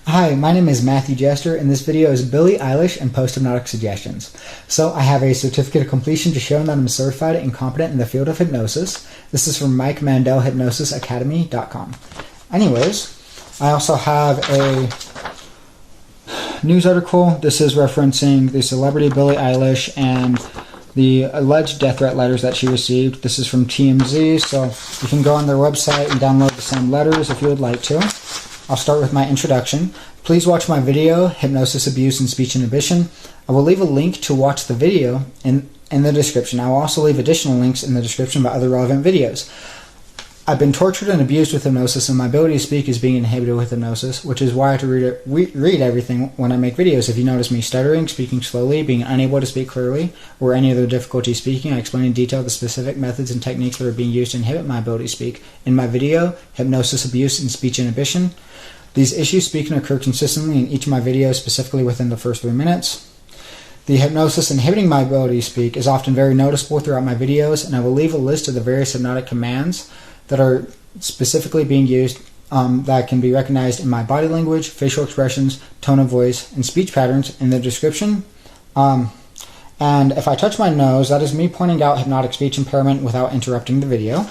Hi, my name is Matthew Jester, and this video is Billie Eilish and Post-Hypnotic Suggestions. So I have a certificate of completion to show that I'm certified and competent in the field of hypnosis. This is from MikeMandelHypnosisAcademy.com. Anyways, I also have a news article. This is referencing the celebrity Billie Eilish and the alleged death threat letters that she received. This is from TMZ, so you can go on their website and download the same letters if you would like to. I'll start with my introduction. Please watch my video, Hypnosis, Abuse, and Speech Inhibition. I will leave a link to watch the video in the description. I will also leave additional links in the description about other relevant videos. I've been tortured and abused with hypnosis, and my ability to speak is being inhibited with hypnosis, which is why I have to read everything when I make videos. If you notice me stuttering, speaking slowly, being unable to speak clearly, or any other difficulty speaking, I explain in detail the specific methods and techniques that are being used to inhibit my ability to speak in my video, Hypnosis, Abuse, and Speech Inhibition. These issues speak and occur consistently in each of my videos, specifically within the first 3 minutes. The hypnosis inhibiting my ability to speak is often very noticeable throughout my videos, and I will leave a list of the various hypnotic commands that are specifically being used that can be recognized in my body language, facial expressions, tone of voice, and speech patterns in the description. And if I touch my nose, that is me pointing out hypnotic speech impairment without interrupting the video.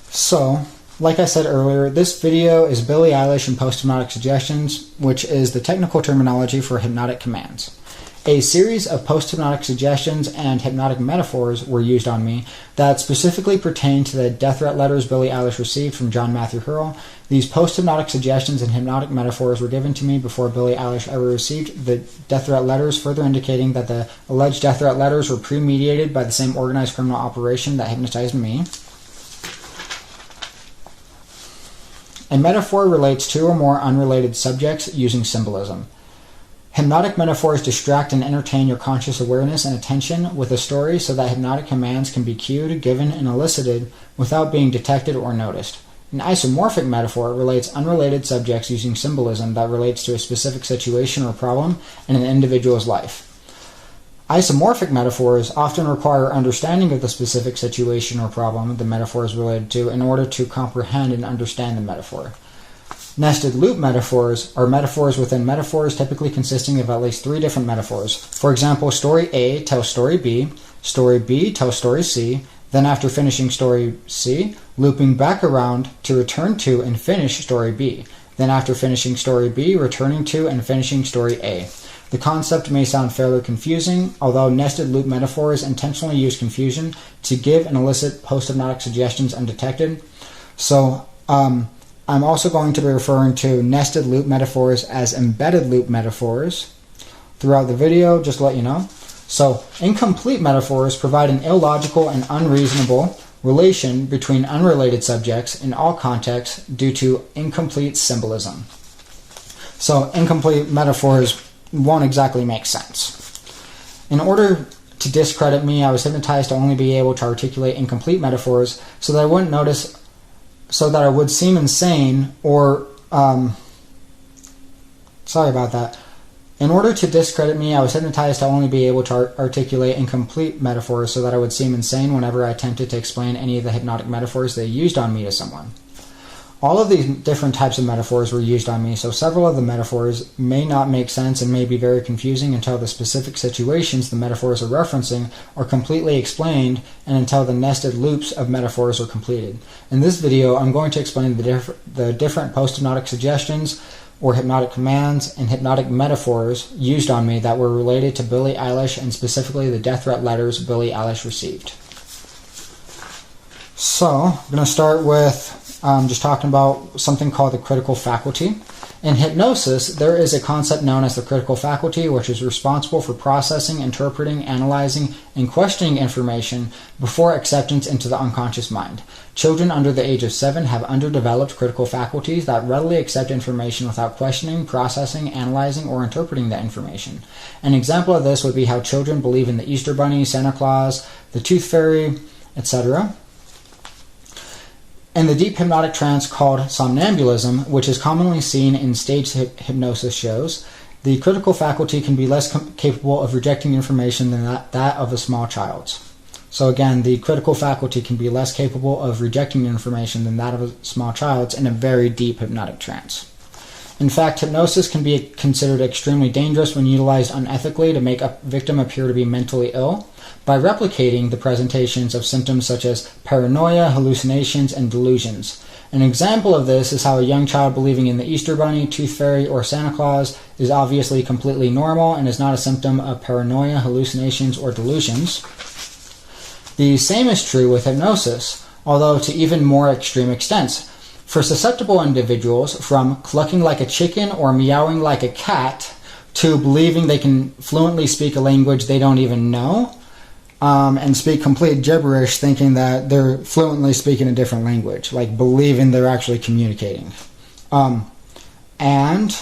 So, like I said earlier, this video is Billie Eilish and Post-Hypnotic Suggestions, which is the technical terminology for hypnotic commands. A series of post-hypnotic suggestions and hypnotic metaphors were used on me that specifically pertain to the death threat letters Billie Eilish received from John Matthew Hurl. These post-hypnotic suggestions and hypnotic metaphors were given to me before Billie Eilish ever received the death threat letters, further indicating that the alleged death threat letters were premeditated by the same organized criminal operation that hypnotized me. A metaphor relates two or more unrelated subjects using symbolism. Hypnotic metaphors distract and entertain your conscious awareness and attention with a story so that hypnotic commands can be cued, given, and elicited without being detected or noticed. An isomorphic metaphor relates unrelated subjects using symbolism that relates to a specific situation or problem in an individual's life. Isomorphic metaphors often require understanding of the specific situation or problem the metaphor is related to in order to comprehend and understand the metaphor. Nested loop metaphors are metaphors within metaphors, typically consisting of at least 3 different metaphors. For example, story A tells story B tells story C, then after finishing story C, looping back around to return to and finish story B, then after finishing story B, returning to and finishing story A. The concept may sound fairly confusing, although nested loop metaphors intentionally use confusion to give and elicit post-hypnotic suggestions undetected. So, I'm also going to be referring to nested loop metaphors as embedded loop metaphors throughout the video, just to let you know. So, incomplete metaphors provide an illogical and unreasonable relation between unrelated subjects in all contexts due to incomplete symbolism. So, incomplete metaphors won't exactly make sense. In order to discredit me, I was hypnotized to only be able to articulate incomplete metaphors so that I wouldn't notice, so that I would seem insane or, sorry about that. In order to discredit me, I was hypnotized to only be able to articulate incomplete metaphors so that I would seem insane whenever I attempted to explain any of the hypnotic metaphors they used on me to someone. All of these different types of metaphors were used on me, so several of the metaphors may not make sense and may be very confusing until the specific situations the metaphors are referencing are completely explained and until the nested loops of metaphors are completed. In this video, I'm going to explain the different post-hypnotic suggestions or hypnotic commands and hypnotic metaphors used on me that were related to Billie Eilish and specifically the death threat letters Billie Eilish received. So, I'm going to start with just talking about something called the critical faculty. In hypnosis, there is a concept known as the critical faculty, which is responsible for processing, interpreting, analyzing, and questioning information before acceptance into the unconscious mind. Children under the age of 7 have underdeveloped critical faculties that readily accept information without questioning, processing, analyzing, or interpreting that information. An example of this would be how children believe in the Easter Bunny, Santa Claus, the Tooth Fairy, etc. In the deep hypnotic trance called somnambulism, which is commonly seen in staged hypnosis shows, the critical faculty can be less capable of rejecting information than that of a small child's. So again, the critical faculty can be less capable of rejecting information than that of a small child's in a very deep hypnotic trance. In fact, hypnosis can be considered extremely dangerous when utilized unethically to make a victim appear to be mentally ill by replicating the presentations of symptoms such as paranoia, hallucinations, and delusions. An example of this is how a young child believing in the Easter Bunny, Tooth Fairy, or Santa Claus is obviously completely normal and is not a symptom of paranoia, hallucinations, or delusions. The same is true with hypnosis, although to even more extreme extents. For susceptible individuals, from clucking like a chicken or meowing like a cat to believing they can fluently speak a language they don't even know, and speak complete gibberish thinking that they're fluently speaking a different language, like believing they're actually communicating. And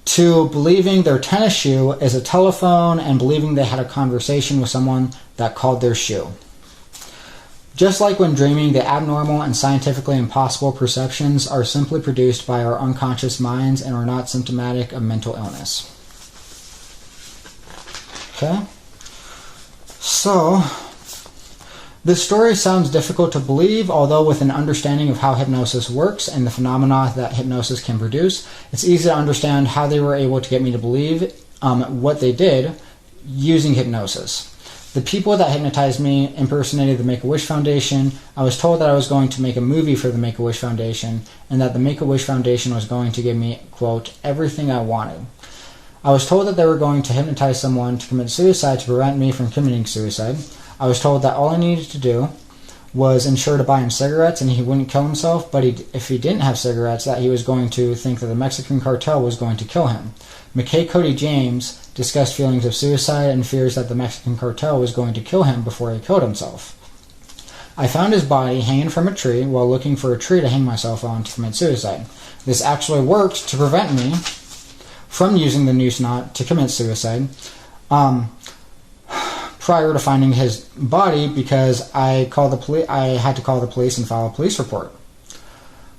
to believing their tennis shoe is a telephone and believing they had a conversation with someone that called their shoe. Just like when dreaming, the abnormal and scientifically impossible perceptions are simply produced by our unconscious minds and are not symptomatic of mental illness. Okay? So, this story sounds difficult to believe, although with an understanding of how hypnosis works and the phenomena that hypnosis can produce, it's easy to understand how they were able to get me to believe what they did using hypnosis. The people that hypnotized me impersonated the Make-A-Wish Foundation. I was told that I was going to make a movie for the Make-A-Wish Foundation and that the Make-A-Wish Foundation was going to give me, quote, everything I wanted. I was told that they were going to hypnotize someone to commit suicide to prevent me from committing suicide. I was told that all I needed to do was ensure to buy him cigarettes and he wouldn't kill himself, but if he didn't have cigarettes, that he was going to think that the Mexican cartel was going to kill him. McKay Cody James discussed feelings of suicide and fears that the Mexican cartel was going to kill him before he killed himself. I found his body hanging from a tree while looking for a tree to hang myself on to commit suicide. This actually worked to prevent me from using the noose knot to commit suicide prior to finding his body, because I had to call the police and file a police report.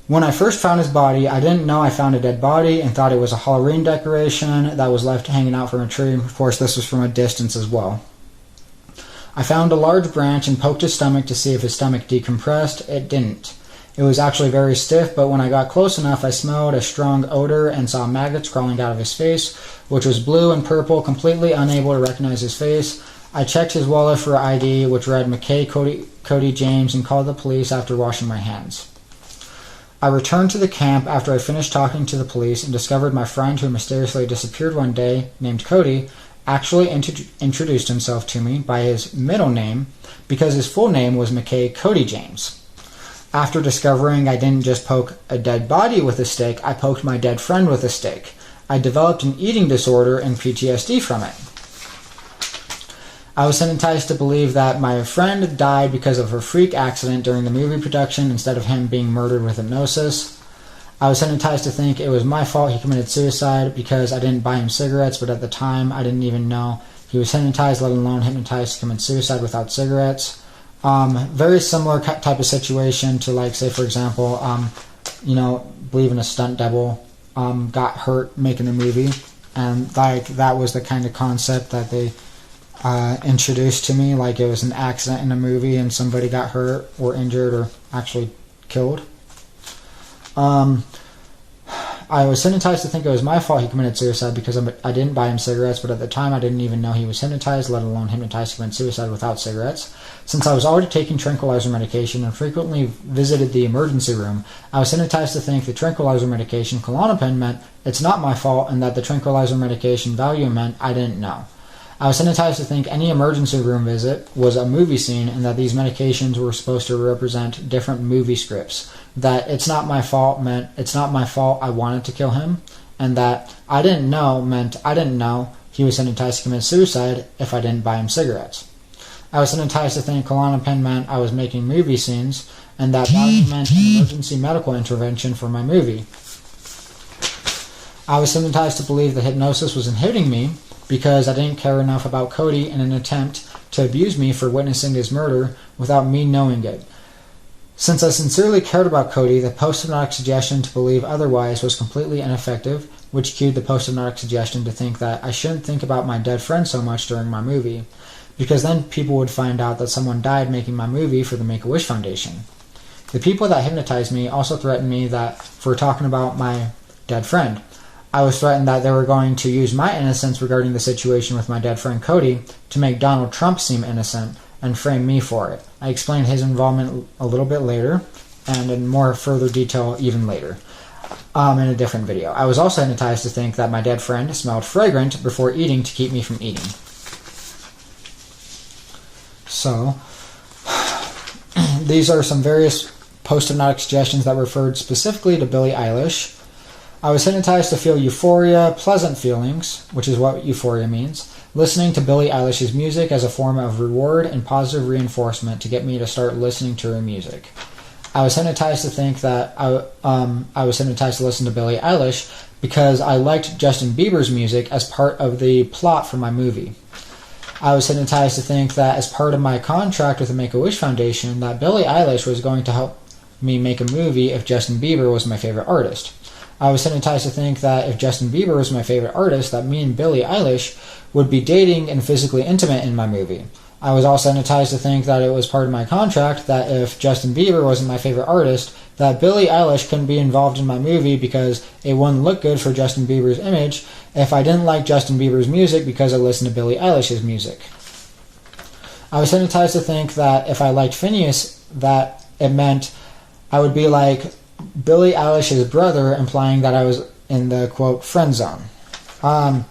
When I first found his body, I didn't know I found a dead body and thought it was a Halloween decoration that was left hanging out from a tree. Of course, this was from a distance as well. I found a large branch and poked his stomach to see if his stomach decompressed. It didn't. It was actually very stiff, but when I got close enough, I smelled a strong odor and saw maggots crawling out of his face, which was blue and purple, completely unable to recognize his face. I checked his wallet for ID, which read McKay Cody James, and called the police after washing my hands. I returned to the camp after I finished talking to the police and discovered my friend who mysteriously disappeared one day, named Cody, actually introduced himself to me by his middle name because his full name was McKay Cody James. After discovering I didn't just poke a dead body with a stick, I poked my dead friend with a stick. I developed an eating disorder and PTSD from it. I was hypnotized to believe that my friend died because of a freak accident during the movie production instead of him being murdered with hypnosis. I was hypnotized to think it was my fault he committed suicide because I didn't buy him cigarettes, but at the time I didn't even know he was hypnotized, let alone hypnotized to commit suicide without cigarettes. Very similar type of situation to, like, say for example, believing a stunt double got hurt making a movie, and like that was the kind of concept that they introduced to me, like it was an accident in a movie and somebody got hurt or injured or actually killed. I was hypnotized to think it was my fault he committed suicide because I didn't buy him cigarettes, but at the time I didn't even know he was hypnotized, let alone hypnotized to commit suicide without cigarettes. Since I was already taking tranquilizer medication and frequently visited the emergency room, I was hypnotized to think the tranquilizer medication Klonopin meant it's not my fault, and that the tranquilizer medication Valium meant I didn't know. I was hypnotized to think any emergency room visit was a movie scene and that these medications were supposed to represent different movie scripts. That it's not my fault meant it's not my fault I wanted to kill him, and that I didn't know meant I didn't know he was hypnotized to commit suicide if I didn't buy him cigarettes. I was hypnotized to think Klonopin meant I was making movie scenes, and that Valium meant an emergency medical intervention for my movie. I was hypnotized to believe that hypnosis was inhibiting me because I didn't care enough about Cody in an attempt to abuse me for witnessing his murder without me knowing it. Since I sincerely cared about Cody, the post-hypnotic suggestion to believe otherwise was completely ineffective, which cued the post-hypnotic suggestion to think that I shouldn't think about my dead friend so much during my movie, because then people would find out that someone died making my movie for the Make-A-Wish Foundation. The people that hypnotized me also threatened me that for talking about my dead friend. I was threatened that they were going to use my innocence regarding the situation with my dead friend Cody to make Donald Trump seem innocent and frame me for it. I explained his involvement a little bit later, and in more further detail even later, in a different video. I was also hypnotized to think that my dead friend smelled fragrant before eating to keep me from eating. So, these are some various post-hypnotic suggestions that referred specifically to Billie Eilish. I was hypnotized to feel euphoria, pleasant feelings, which is what euphoria means, listening to Billie Eilish's music as a form of reward and positive reinforcement to get me to start listening to her music. I was hypnotized to think that I was hypnotized to listen to Billie Eilish because I liked Justin Bieber's music as part of the plot for my movie. I was hypnotized to think that as part of my contract with the Make-A-Wish Foundation that Billie Eilish was going to help me make a movie if Justin Bieber was my favorite artist. I was hypnotized to think that if Justin Bieber was my favorite artist, that me and Billie Eilish would be dating and physically intimate in my movie. I was also hypnotized to think that it was part of my contract that if Justin Bieber wasn't my favorite artist, that Billie Eilish couldn't be involved in my movie because it wouldn't look good for Justin Bieber's image if I didn't like Justin Bieber's music because I listened to Billie Eilish's music. I was hypnotized to think that if I liked Phineas, that it meant I would be like Billie Eilish's brother, implying that I was in the, quote, friend zone. I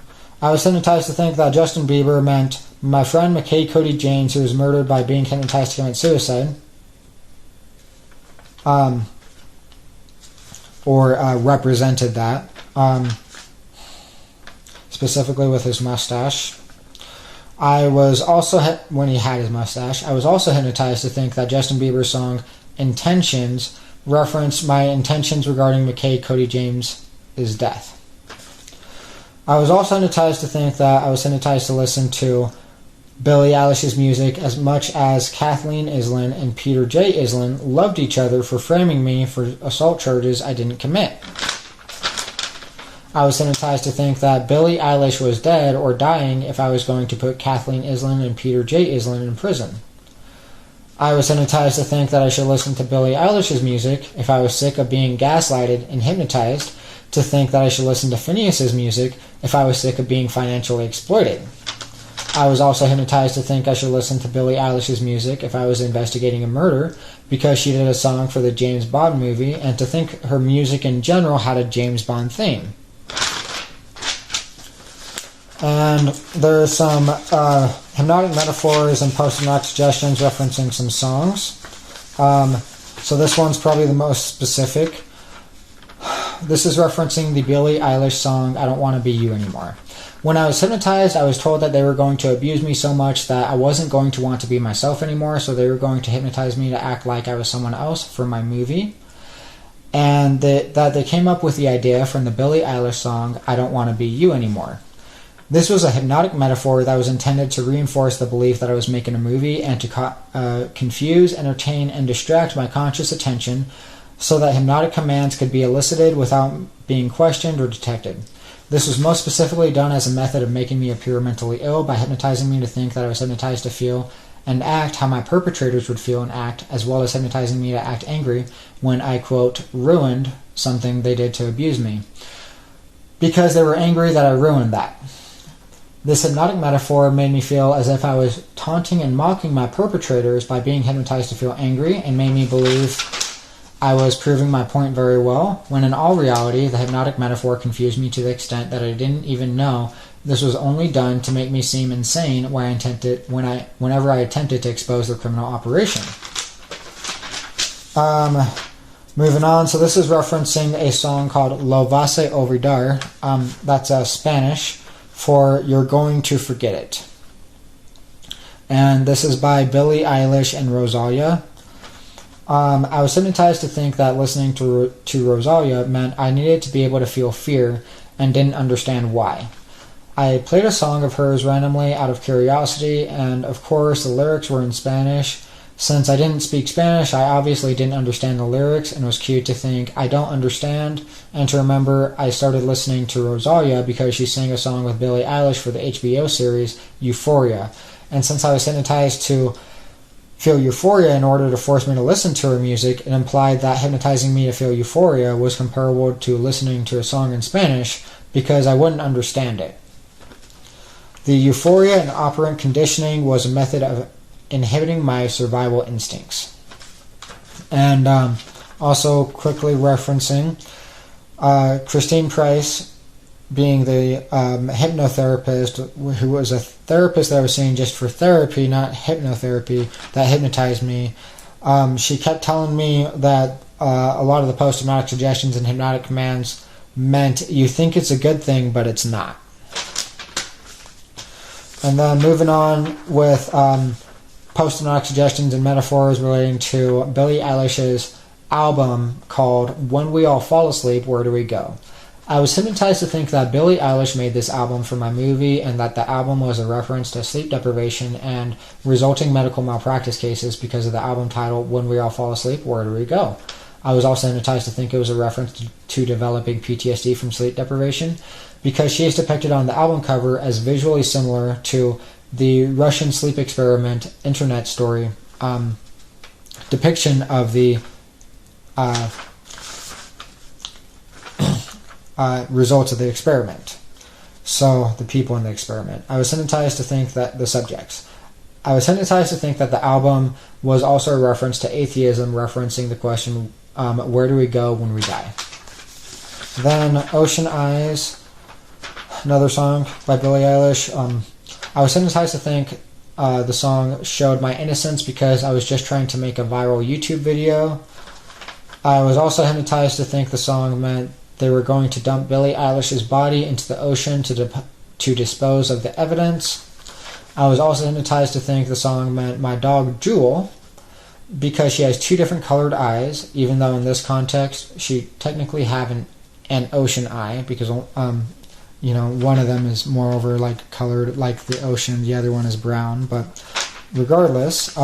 was hypnotized to think that Justin Bieber meant my friend McKay Cody James, who was murdered by being hypnotized to commit suicide, or represented that, specifically with his mustache. I was also, when he had his mustache, I was also hypnotized to think that Justin Bieber's song Intentions referenced my intentions regarding McKay Cody James' death. I was also hypnotized to think that I was hypnotized to listen to Billie Eilish's music as much as Kathleen Island and Peter J. Island loved each other for framing me for assault charges I didn't commit. I was hypnotized to think that Billie Eilish was dead or dying if I was going to put Kathleen Island and Peter J. Island in prison. I was hypnotized to think that I should listen to Billie Eilish's music if I was sick of being gaslighted, and hypnotized to think that I should listen to Phineas's music if I was sick of being financially exploited. I was also hypnotized to think I should listen to Billie Eilish's music if I was investigating a murder because she did a song for the James Bond movie, and to think her music in general had a James Bond theme. And there are some hypnotic metaphors and post-hypnotic suggestions referencing some songs. So this one's probably the most specific. This is referencing the Billie Eilish song, I Don't Want to Be You Anymore. When I was hypnotized, I was told that they were going to abuse me so much that I wasn't going to want to be myself anymore, so they were going to hypnotize me to act like I was someone else for my movie. And that they came up with the idea from the Billie Eilish song, I Don't Want to Be You Anymore. This was a hypnotic metaphor that was intended to reinforce the belief that I was making a movie and to confuse, entertain, and distract my conscious attention so that hypnotic commands could be elicited without being questioned or detected. This was most specifically done as a method of making me appear mentally ill by hypnotizing me to think that I was hypnotized to feel and act how my perpetrators would feel and act, as well as hypnotizing me to act angry when I, quote, ruined something they did to abuse me, because they were angry that I ruined that. This hypnotic metaphor made me feel as if I was taunting and mocking my perpetrators by being hypnotized to feel angry, and made me believe I was proving my point very well, when in all reality, the hypnotic metaphor confused me to the extent that I didn't even know this was only done to make me seem insane whenever I attempted to expose the criminal operation. Moving on, so this is referencing a song called Lo Vas a Olvidar. That's Spanish for You're Going to Forget It. And this is by Billie Eilish and Rosalia. I was hypnotized to think that listening to Rosalia meant I needed to be able to feel fear and didn't understand why. I played a song of hers randomly out of curiosity, and of course the lyrics were in Spanish. Since I didn't speak Spanish, I obviously didn't understand the lyrics and was cued to think I don't understand, and to remember I started listening to Rosalia because she sang a song with Billie Eilish for the HBO series Euphoria. And since I was hypnotized to feel euphoria in order to force me to listen to her music, it implied that hypnotizing me to feel euphoria was comparable to listening to a song in Spanish because I wouldn't understand it. The euphoria and operant conditioning was a method of inhibiting my survival instincts. And also quickly referencing Christine Price being the hypnotherapist, who was a therapist that I was seeing just for therapy, not hypnotherapy, that hypnotized me. She kept telling me that a lot of the post-hypnotic suggestions and hypnotic commands meant you think it's a good thing, but it's not. And then moving on with post-hypnotic suggestions and metaphors relating to Billie Eilish's album called When We All Fall Asleep, Where Do We Go? I was hypnotized to think that Billie Eilish made this album for my movie and that the album was a reference to sleep deprivation and resulting medical malpractice cases because of the album title, When We All Fall Asleep, Where Do We Go? I was also hypnotized to think it was a reference to developing PTSD from sleep deprivation because she is depicted on the album cover as visually similar to the Russian sleep experiment internet story depiction of the results of the experiment. So, the people in the experiment. I was hypnotized to think that the subjects. I was hypnotized to think that the album was also a reference to atheism, referencing the question, where do we go when we die? Then, Ocean Eyes, another song by Billie Eilish. I was hypnotized to think the song showed my innocence because I was just trying to make a viral YouTube video. I was also hypnotized to think the song meant they were going to dump Billie Eilish's body into the ocean to dispose of the evidence. I was also hypnotized to think the song meant my dog Jewel because she has two different colored eyes, even though in this context she technically have an ocean eye because one of them is moreover like colored like the ocean, the other one is brown. But regardless,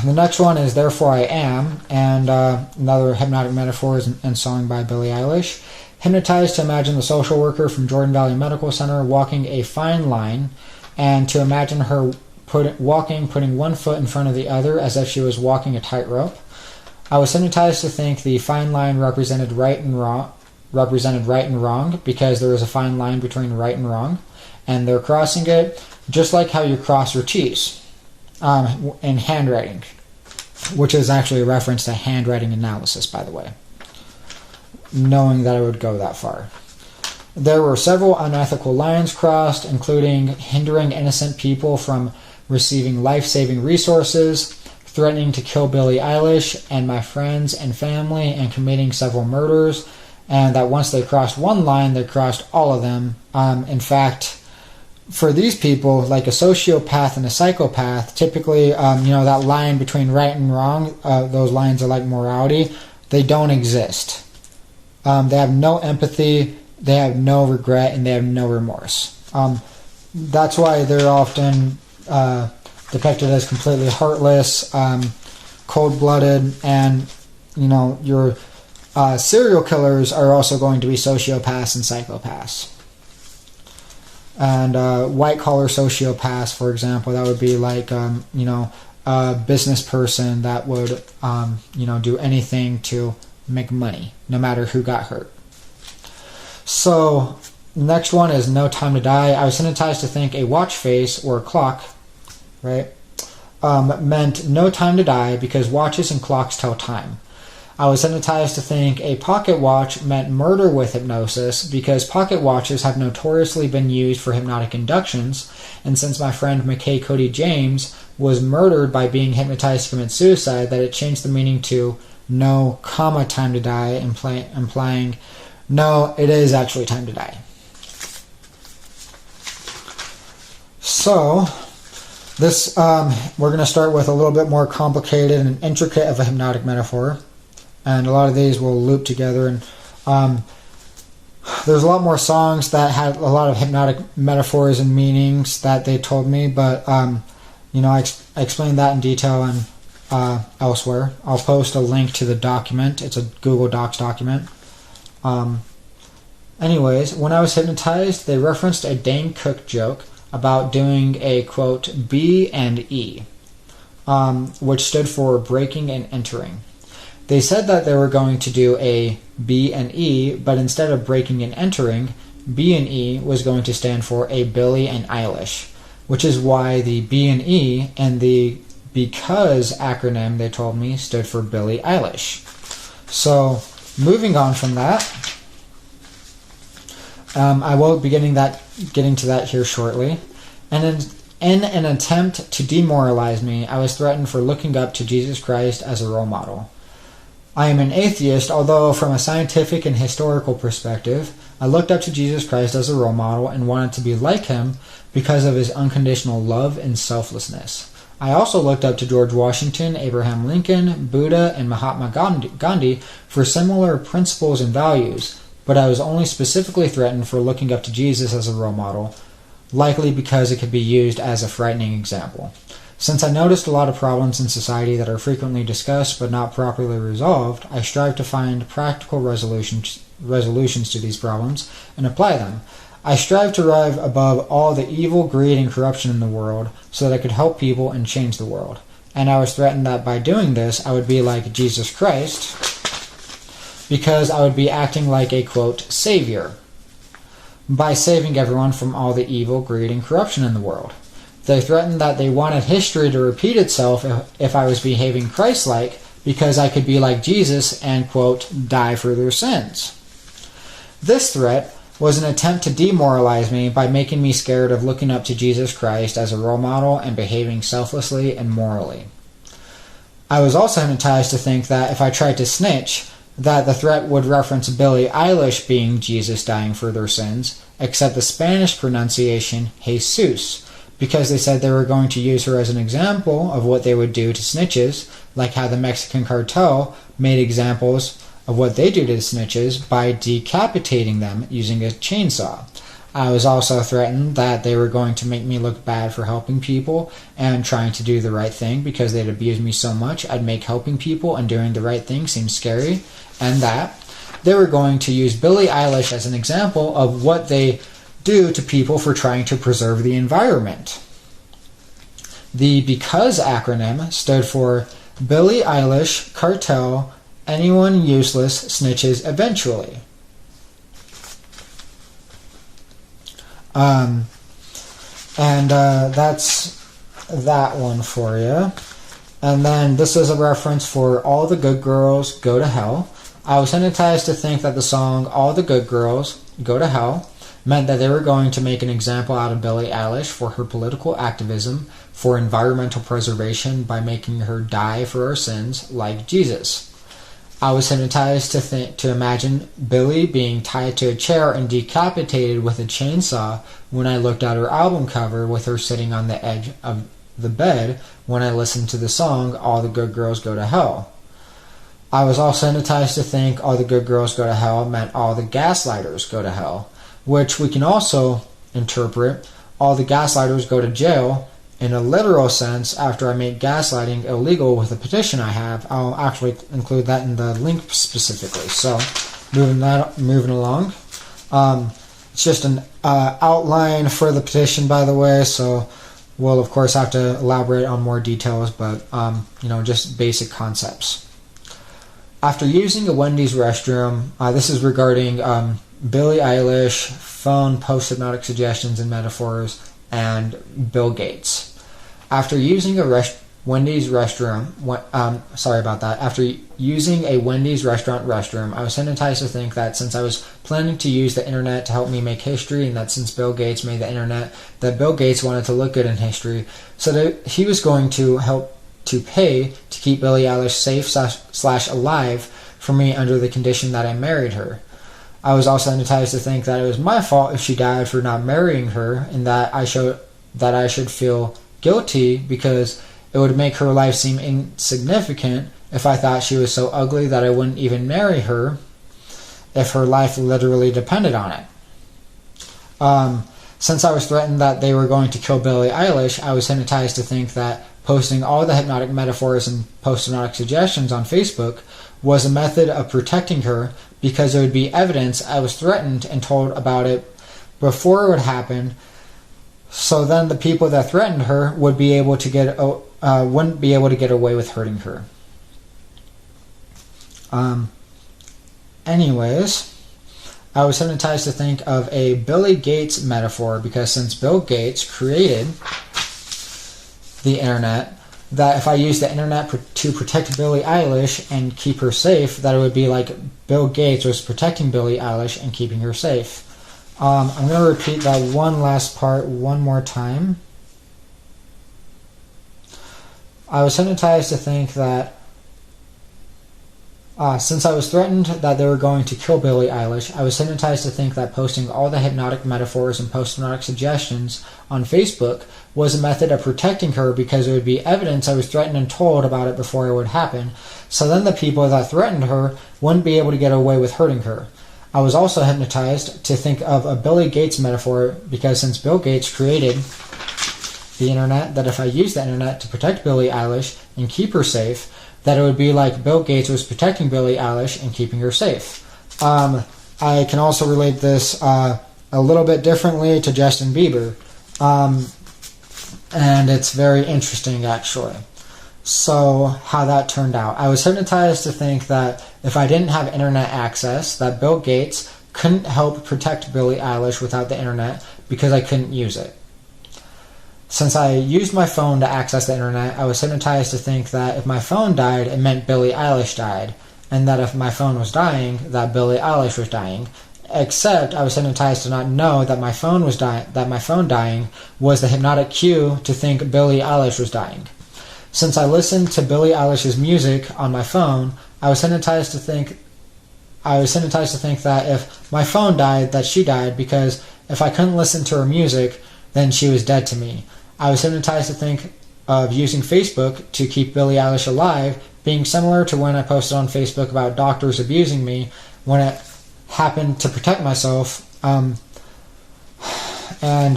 the next one is Therefore I Am, and another hypnotic metaphor and song by Billie Eilish. Hypnotized to imagine the social worker from Jordan Valley Medical Center walking a fine line, and to imagine her putting one foot in front of the other as if she was walking a tightrope. I was hypnotized to think the fine line represented right and wrong because there is a fine line between right and wrong, and they're crossing it just like how you cross your T's. In handwriting, which is actually a reference to handwriting analysis, by the way, knowing that it would go that far. There were several unethical lines crossed, including hindering innocent people from receiving life-saving resources, threatening to kill Billie Eilish and my friends and family, and committing several murders, and that once they crossed one line, they crossed all of them. In fact, for these people, like a sociopath and a psychopath, typically, that line between right and wrong, those lines are like morality, they don't exist. They have no empathy, they have no regret, and they have no remorse. That's why they're often depicted as completely heartless, cold-blooded, and, your serial killers are also going to be sociopaths and psychopaths. And white-collar sociopaths, for example, that would be like, a business person that would, do anything to make money, no matter who got hurt. So, next one is No Time to Die. I was hypnotized to think a watch face, or a clock, right, meant no time to die because watches and clocks tell time. I was hypnotized to think a pocket watch meant murder with hypnosis because pocket watches have notoriously been used for hypnotic inductions, and since my friend McKay Cody James was murdered by being hypnotized to commit suicide, that it changed the meaning to no, time to die, implying no, it is actually time to die. So, this we're going to start with a little bit more complicated and intricate of a hypnotic metaphor. And a lot of these will loop together. And there's a lot more songs that had a lot of hypnotic metaphors and meanings that they told me. But, I explained that in detail and elsewhere. I'll post a link to the document. It's a Google Docs document. Anyways, when I was hypnotized, they referenced a Dane Cook joke about doing a, quote, B and E. which stood for breaking and entering. They said that they were going to do a B and E, but instead of breaking and entering, B and E was going to stand for a Billie and Eilish, which is why the B and E and the because acronym, they told me, stood for Billie Eilish. So, moving on from that, I will be getting to that here shortly. And in an attempt to demoralize me, I was threatened for looking up to Jesus Christ as a role model. I am an atheist, although from a scientific and historical perspective, I looked up to Jesus Christ as a role model and wanted to be like him because of his unconditional love and selflessness. I also looked up to George Washington, Abraham Lincoln, Buddha, and Mahatma Gandhi for similar principles and values, but I was only specifically threatened for looking up to Jesus as a role model, likely because it could be used as a frightening example. Since I noticed a lot of problems in society that are frequently discussed but not properly resolved, I strive to find practical resolutions to these problems and apply them. I strive to rise above all the evil, greed, and corruption in the world so that I could help people and change the world. And I was threatened that by doing this, I would be like Jesus Christ because I would be acting like a, quote, savior by saving everyone from all the evil, greed, and corruption in the world. They threatened that they wanted history to repeat itself if I was behaving Christ-like because I could be like Jesus and, quote, die for their sins. This threat was an attempt to demoralize me by making me scared of looking up to Jesus Christ as a role model and behaving selflessly and morally. I was also hypnotized to think that if I tried to snitch, that the threat would reference Billie Eilish being Jesus dying for their sins, except the Spanish pronunciation Jesus, because they said they were going to use her as an example of what they would do to snitches, like how the Mexican cartel made examples of what they do to snitches by decapitating them using a chainsaw. I was also threatened that they were going to make me look bad for helping people and trying to do the right thing because they'd abused me so much I'd make helping people and doing the right thing seem scary, and that they were going to use Billie Eilish as an example of what they do to people for trying to preserve the environment. The because acronym stood for Billie Eilish, cartel, anyone useless snitches eventually. That's that one for you. And then this is a reference for All the Good Girls Go to Hell. I was hypnotized to think that the song All the Good Girls Go to Hell meant that they were going to make an example out of Billie Eilish for her political activism for environmental preservation by making her die for our sins like Jesus. I was hypnotized to imagine Billie being tied to a chair and decapitated with a chainsaw when I looked at her album cover with her sitting on the edge of the bed when I listened to the song All the Good Girls Go to Hell. I was also hypnotized to think All the Good Girls Go to Hell meant all the gaslighters go to hell, which we can also interpret all the gaslighters go to jail in a literal sense after I make gaslighting illegal with a petition I have. I'll actually include that in the link specifically. So moving along. It's just an outline for the petition, by the way, so we'll of course have to elaborate on more details, but just basic concepts. After using a Wendy's restroom, this is regarding Billie Eilish, phone, post-hypnotic suggestions and metaphors, and Bill Gates. After using a Wendy's restroom, After using a Wendy's restaurant restroom, I was hypnotized to think that since I was planning to use the internet to help me make history, and that since Bill Gates made the internet, that Bill Gates wanted to look good in history, so that he was going to help to pay to keep Billie Eilish safe / alive for me under the condition that I married her. I was also hypnotized to think that it was my fault if she died for not marrying her, and that I should feel guilty because it would make her life seem insignificant if I thought she was so ugly that I wouldn't even marry her if her life literally depended on it. Since I was threatened that they were going to kill Billie Eilish, I was hypnotized to think that posting all the hypnotic metaphors and post-hypnotic suggestions on Facebook was a method of protecting her because there would be evidence I was threatened and told about it before it would happen. So then the people that threatened her would be able to get wouldn't be able to get away with hurting her. Anyways, I was hypnotized to think of a Billy Gates metaphor, because since Bill Gates created the internet, that if I use the internet to protect Billie Eilish and keep her safe, that it would be like Bill Gates was protecting Billie Eilish and keeping her safe. I'm going to repeat that one last part one more time. I was hypnotized to think that since I was threatened that they were going to kill Billie Eilish, I was hypnotized to think that posting all the hypnotic metaphors and post-hypnotic suggestions on Facebook was a method of protecting her, because it would be evidence I was threatened and told about it before it would happen. So then the people that threatened her wouldn't be able to get away with hurting her. I was also hypnotized to think of a Billy Gates metaphor, because since Bill Gates created the internet, that if I use the internet to protect Billie Eilish and keep her safe, that it would be like Bill Gates was protecting Billie Eilish and keeping her safe. I can also relate this a little bit differently to Justin Bieber. And it's very interesting, actually. So, how that turned out. I was hypnotized to think that if I didn't have internet access, that Bill Gates couldn't help protect Billie Eilish without the internet, because I couldn't use it. Since I used my phone to access the internet, I was hypnotized to think that if my phone died, it meant Billie Eilish died, and that if my phone was dying, that Billie Eilish was dying. Except I was hypnotized to not know that my phone was that my phone dying was the hypnotic cue to think Billie Eilish was dying. Since I listened to Billie Eilish's music on my phone, I was hypnotized to think that if my phone died, that she died, because if I couldn't listen to her music, then she was dead to me. I was hypnotized to think of using Facebook to keep Billie Eilish alive, being similar to when I posted on Facebook about doctors abusing me, when it happened to protect myself, and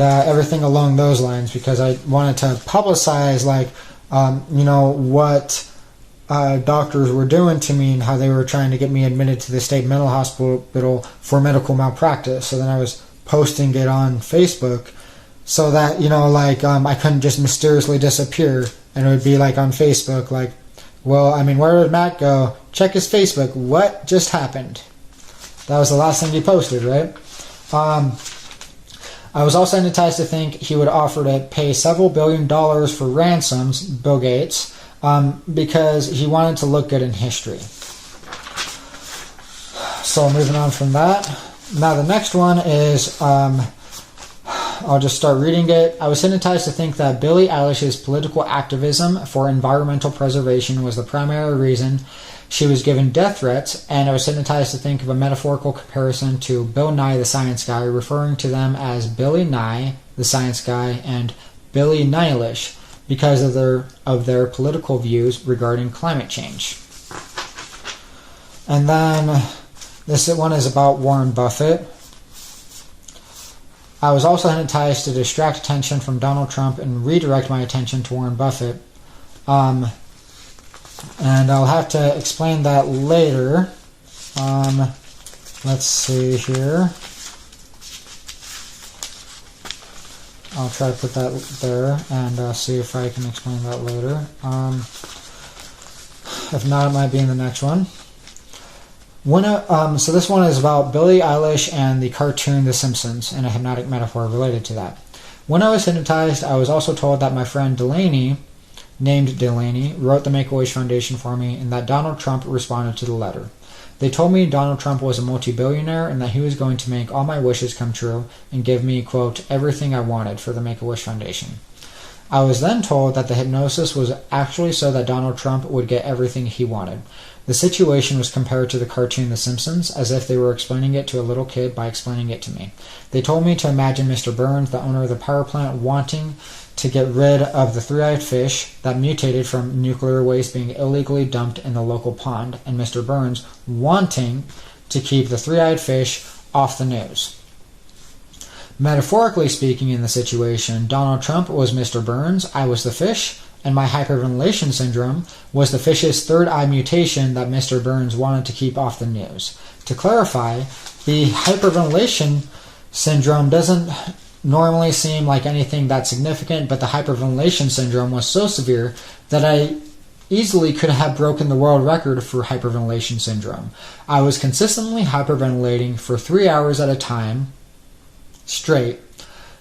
everything along those lines, because I wanted to publicize, like, what doctors were doing to me and how they were trying to get me admitted to the state mental hospital for medical malpractice. So then I was posting it on Facebook, so that, I couldn't just mysteriously disappear, and it would be like on Facebook, like, well, where did Matt go? Check his Facebook. What just happened? That was the last thing he posted, right? I was also hypnotized to think he would offer to pay several $1 billion for ransoms, Bill Gates, because he wanted to look good in history. So moving on from that. Now the next one is, I'll just start reading it. I was hypnotized to think that Billie Eilish's political activism for environmental preservation was the primary reason she was given death threats, and I was hypnotized to think of a metaphorical comparison to Bill Nye the Science Guy, referring to them as Billy Nye the Science Guy and Billie Eilish, because of their political views regarding climate change. And then this one is about Warren Buffett. I was also hypnotized to distract attention from Donald Trump and redirect my attention to Warren Buffett. And I'll have to explain that later. Let's see here. I'll try to put that there and see if I can explain that later. If not, it might be in the next one. So this one is about Billie Eilish and the cartoon The Simpsons, and a hypnotic metaphor related to that. When I was hypnotized, I was also told that my friend named Delaney, wrote the Make-A-Wish Foundation for me, and that Donald Trump responded to the letter. They told me Donald Trump was a multi-billionaire and that he was going to make all my wishes come true and give me, quote, everything I wanted for the Make-A-Wish Foundation. I was then told that the hypnosis was actually so that Donald Trump would get everything he wanted. The situation was compared to the cartoon The Simpsons, as if they were explaining it to a little kid by explaining it to me. They told me to imagine Mr. Burns, the owner of the power plant, wanting to get rid of the three-eyed fish that mutated from nuclear waste being illegally dumped in the local pond, and Mr. Burns wanting to keep the three-eyed fish off the news. Metaphorically speaking, in the situation, Donald Trump was Mr. Burns, I was the fish, and my hyperventilation syndrome was the fish's third eye mutation that Mr. Burns wanted to keep off the news. To clarify, the hyperventilation syndrome doesn't normally seem like anything that significant, but the hyperventilation syndrome was so severe that I easily could have broken the world record for hyperventilation syndrome. I was consistently hyperventilating for 3 hours at a time, straight,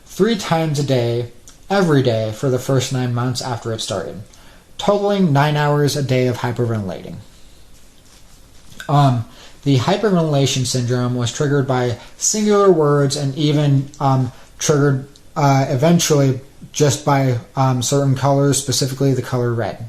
3 times a day, every day for the first 9 months after it started, totaling 9 hours a day of hyperventilating. The hyperventilation syndrome was triggered by singular words and even triggered eventually just by certain colors, specifically the color red.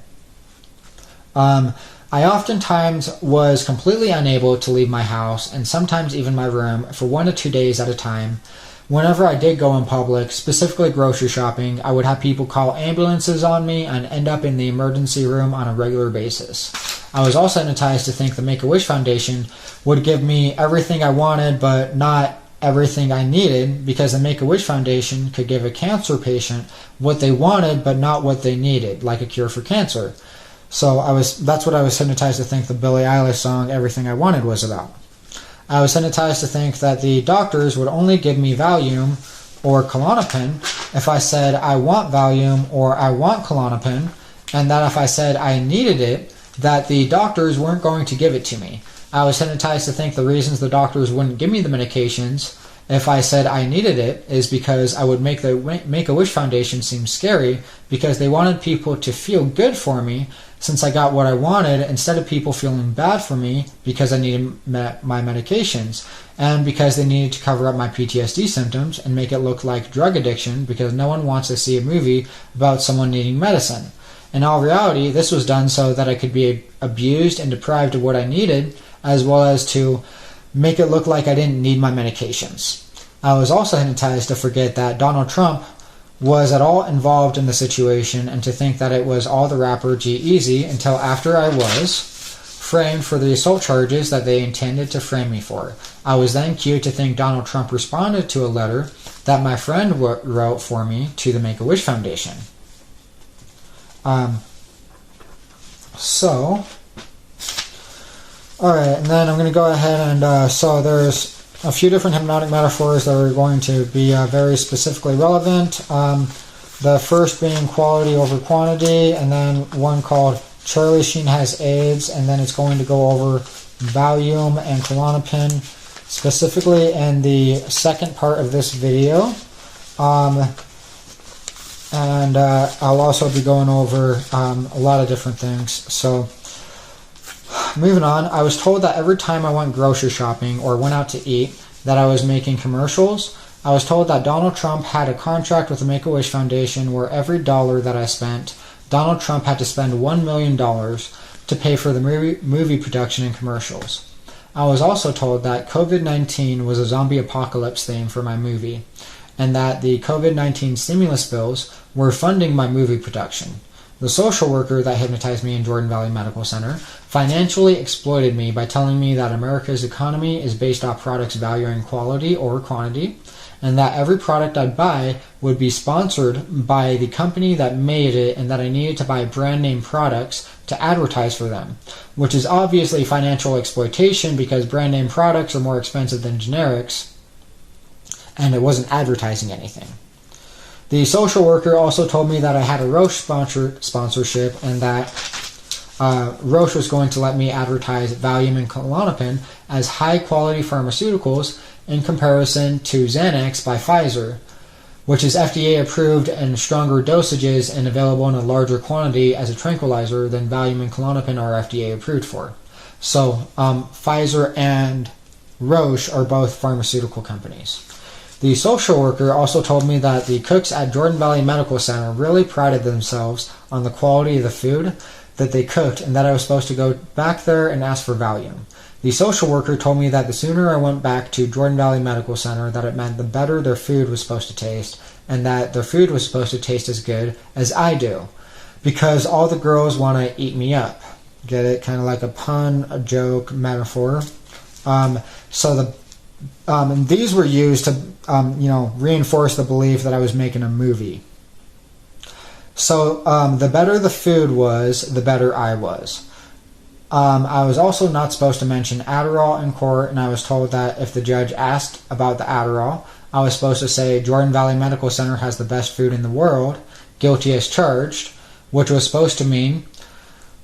I oftentimes was completely unable to leave my house and sometimes even my room for 1 to 2 days at a time. Whenever I did go in public, specifically grocery shopping, I would have people call ambulances on me and end up in the emergency room on a regular basis. I was also hypnotized to think the Make-A-Wish Foundation would give me everything I wanted but not everything I needed, because the Make-A-Wish Foundation could give a cancer patient what they wanted but not what they needed, like a cure for cancer. So that's what I was hypnotized to think the Billie Eilish song Everything I Wanted was about. I was hypnotized to think that the doctors would only give me Valium or Klonopin if I said I want Valium or I want Klonopin, and that if I said I needed it, that the doctors weren't going to give it to me. I was hypnotized to think the reasons the doctors wouldn't give me the medications if I said I needed it is because I would make the Make-A-Wish Foundation seem scary, because they wanted people to feel good for me since I got what I wanted, instead of people feeling bad for me because I needed my medications, and because they needed to cover up my PTSD symptoms and make it look like drug addiction, because no one wants to see a movie about someone needing medicine. In all reality, this was done so that I could be abused and deprived of what I needed, as well as to make it look like I didn't need my medications. I was also hypnotized to forget that Donald Trump was at all involved in the situation, and to think that it was all the rapper G-Eazy, until after I was framed for the assault charges that they intended to frame me for. I was then cued to think Donald Trump responded to a letter that my friend wrote for me to the Make-A-Wish Foundation. Alright, and then I'm going to go ahead and, so there's a few different hypnotic metaphors that are going to be very specifically relevant. The first being quality over quantity, and then one called Charlie Sheen has AIDS, and then it's going to go over Valium and Klonopin specifically in the second part of this video. And I'll also be going over a lot of different things. So, moving on, I was told that every time I went grocery shopping or went out to eat that I was making commercials. I was told that Donald Trump had a contract with the Make-A-Wish Foundation where every dollar that I spent, Donald Trump had to spend $1 million to pay for the movie production and commercials. I was also told that COVID-19 was a zombie apocalypse theme for my movie, and that the COVID-19 stimulus bills were funding my movie production. The social worker that hypnotized me in Jordan Valley Medical Center financially exploited me by telling me that America's economy is based off products valuing quality over quantity, and that every product I'd buy would be sponsored by the company that made it, and that I needed to buy brand name products to advertise for them, which is obviously financial exploitation because brand name products are more expensive than generics, and it wasn't advertising anything. The social worker also told me that I had a Roche sponsorship, and that Roche was going to let me advertise Valium and Klonopin as high-quality pharmaceuticals in comparison to Xanax by Pfizer, which is FDA approved in stronger dosages and available in a larger quantity as a tranquilizer than Valium and Klonopin are FDA approved for. So Pfizer and Roche are both pharmaceutical companies. The social worker also told me that the cooks at Jordan Valley Medical Center really prided themselves on the quality of the food that they cooked, and that I was supposed to go back there and ask for Valium. The social worker told me that the sooner I went back to Jordan Valley Medical Center, that it meant the better their food was supposed to taste, and that their food was supposed to taste as good as I do, because all the girls want to eat me up. Get it? Kind of like a pun, a joke, metaphor. And these were used to, reinforce the belief that I was making a movie. So the better the food was, the better I was. I was also not supposed to mention Adderall in court, and I was told that if the judge asked about the Adderall, I was supposed to say Jordan Valley Medical Center has the best food in the world, guilty as charged, which was supposed to mean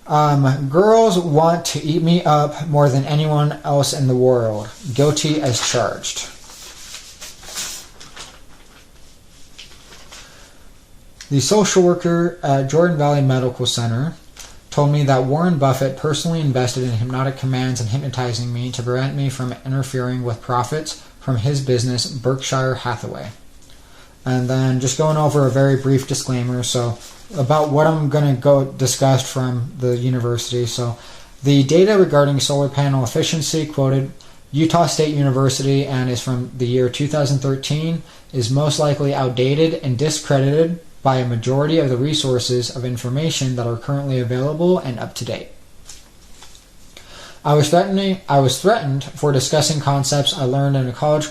girls want to eat me up more than anyone else in the world, guilty as charged. The social worker at Jordan Valley Medical Center told me that Warren Buffett personally invested in hypnotic commands and hypnotizing me to prevent me from interfering with profits from his business, Berkshire Hathaway. And then just going over a very brief disclaimer, so about what I'm going to go discuss from the university. So the data regarding solar panel efficiency quoted Utah State University and is from the year 2013 is most likely outdated and discredited by a majority of the resources of information that are currently available and up to date. I was threatened for discussing concepts I learned in a college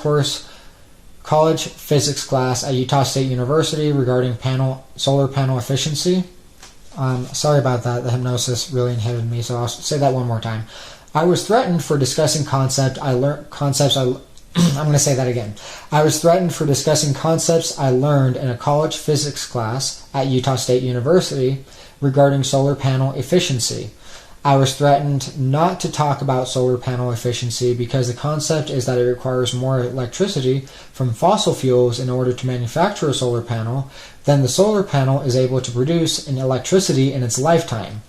physics class at Utah State University regarding solar panel efficiency. Sorry about that. The hypnosis really inhibited me, so I'll say that one more time. I was threatened for discussing I'm going to say that again. I was threatened for discussing concepts I learned in a college physics class at Utah State University regarding solar panel efficiency. I was threatened not to talk about solar panel efficiency because the concept is that it requires more electricity from fossil fuels in order to manufacture a solar panel than the solar panel is able to produce in electricity in its lifetime.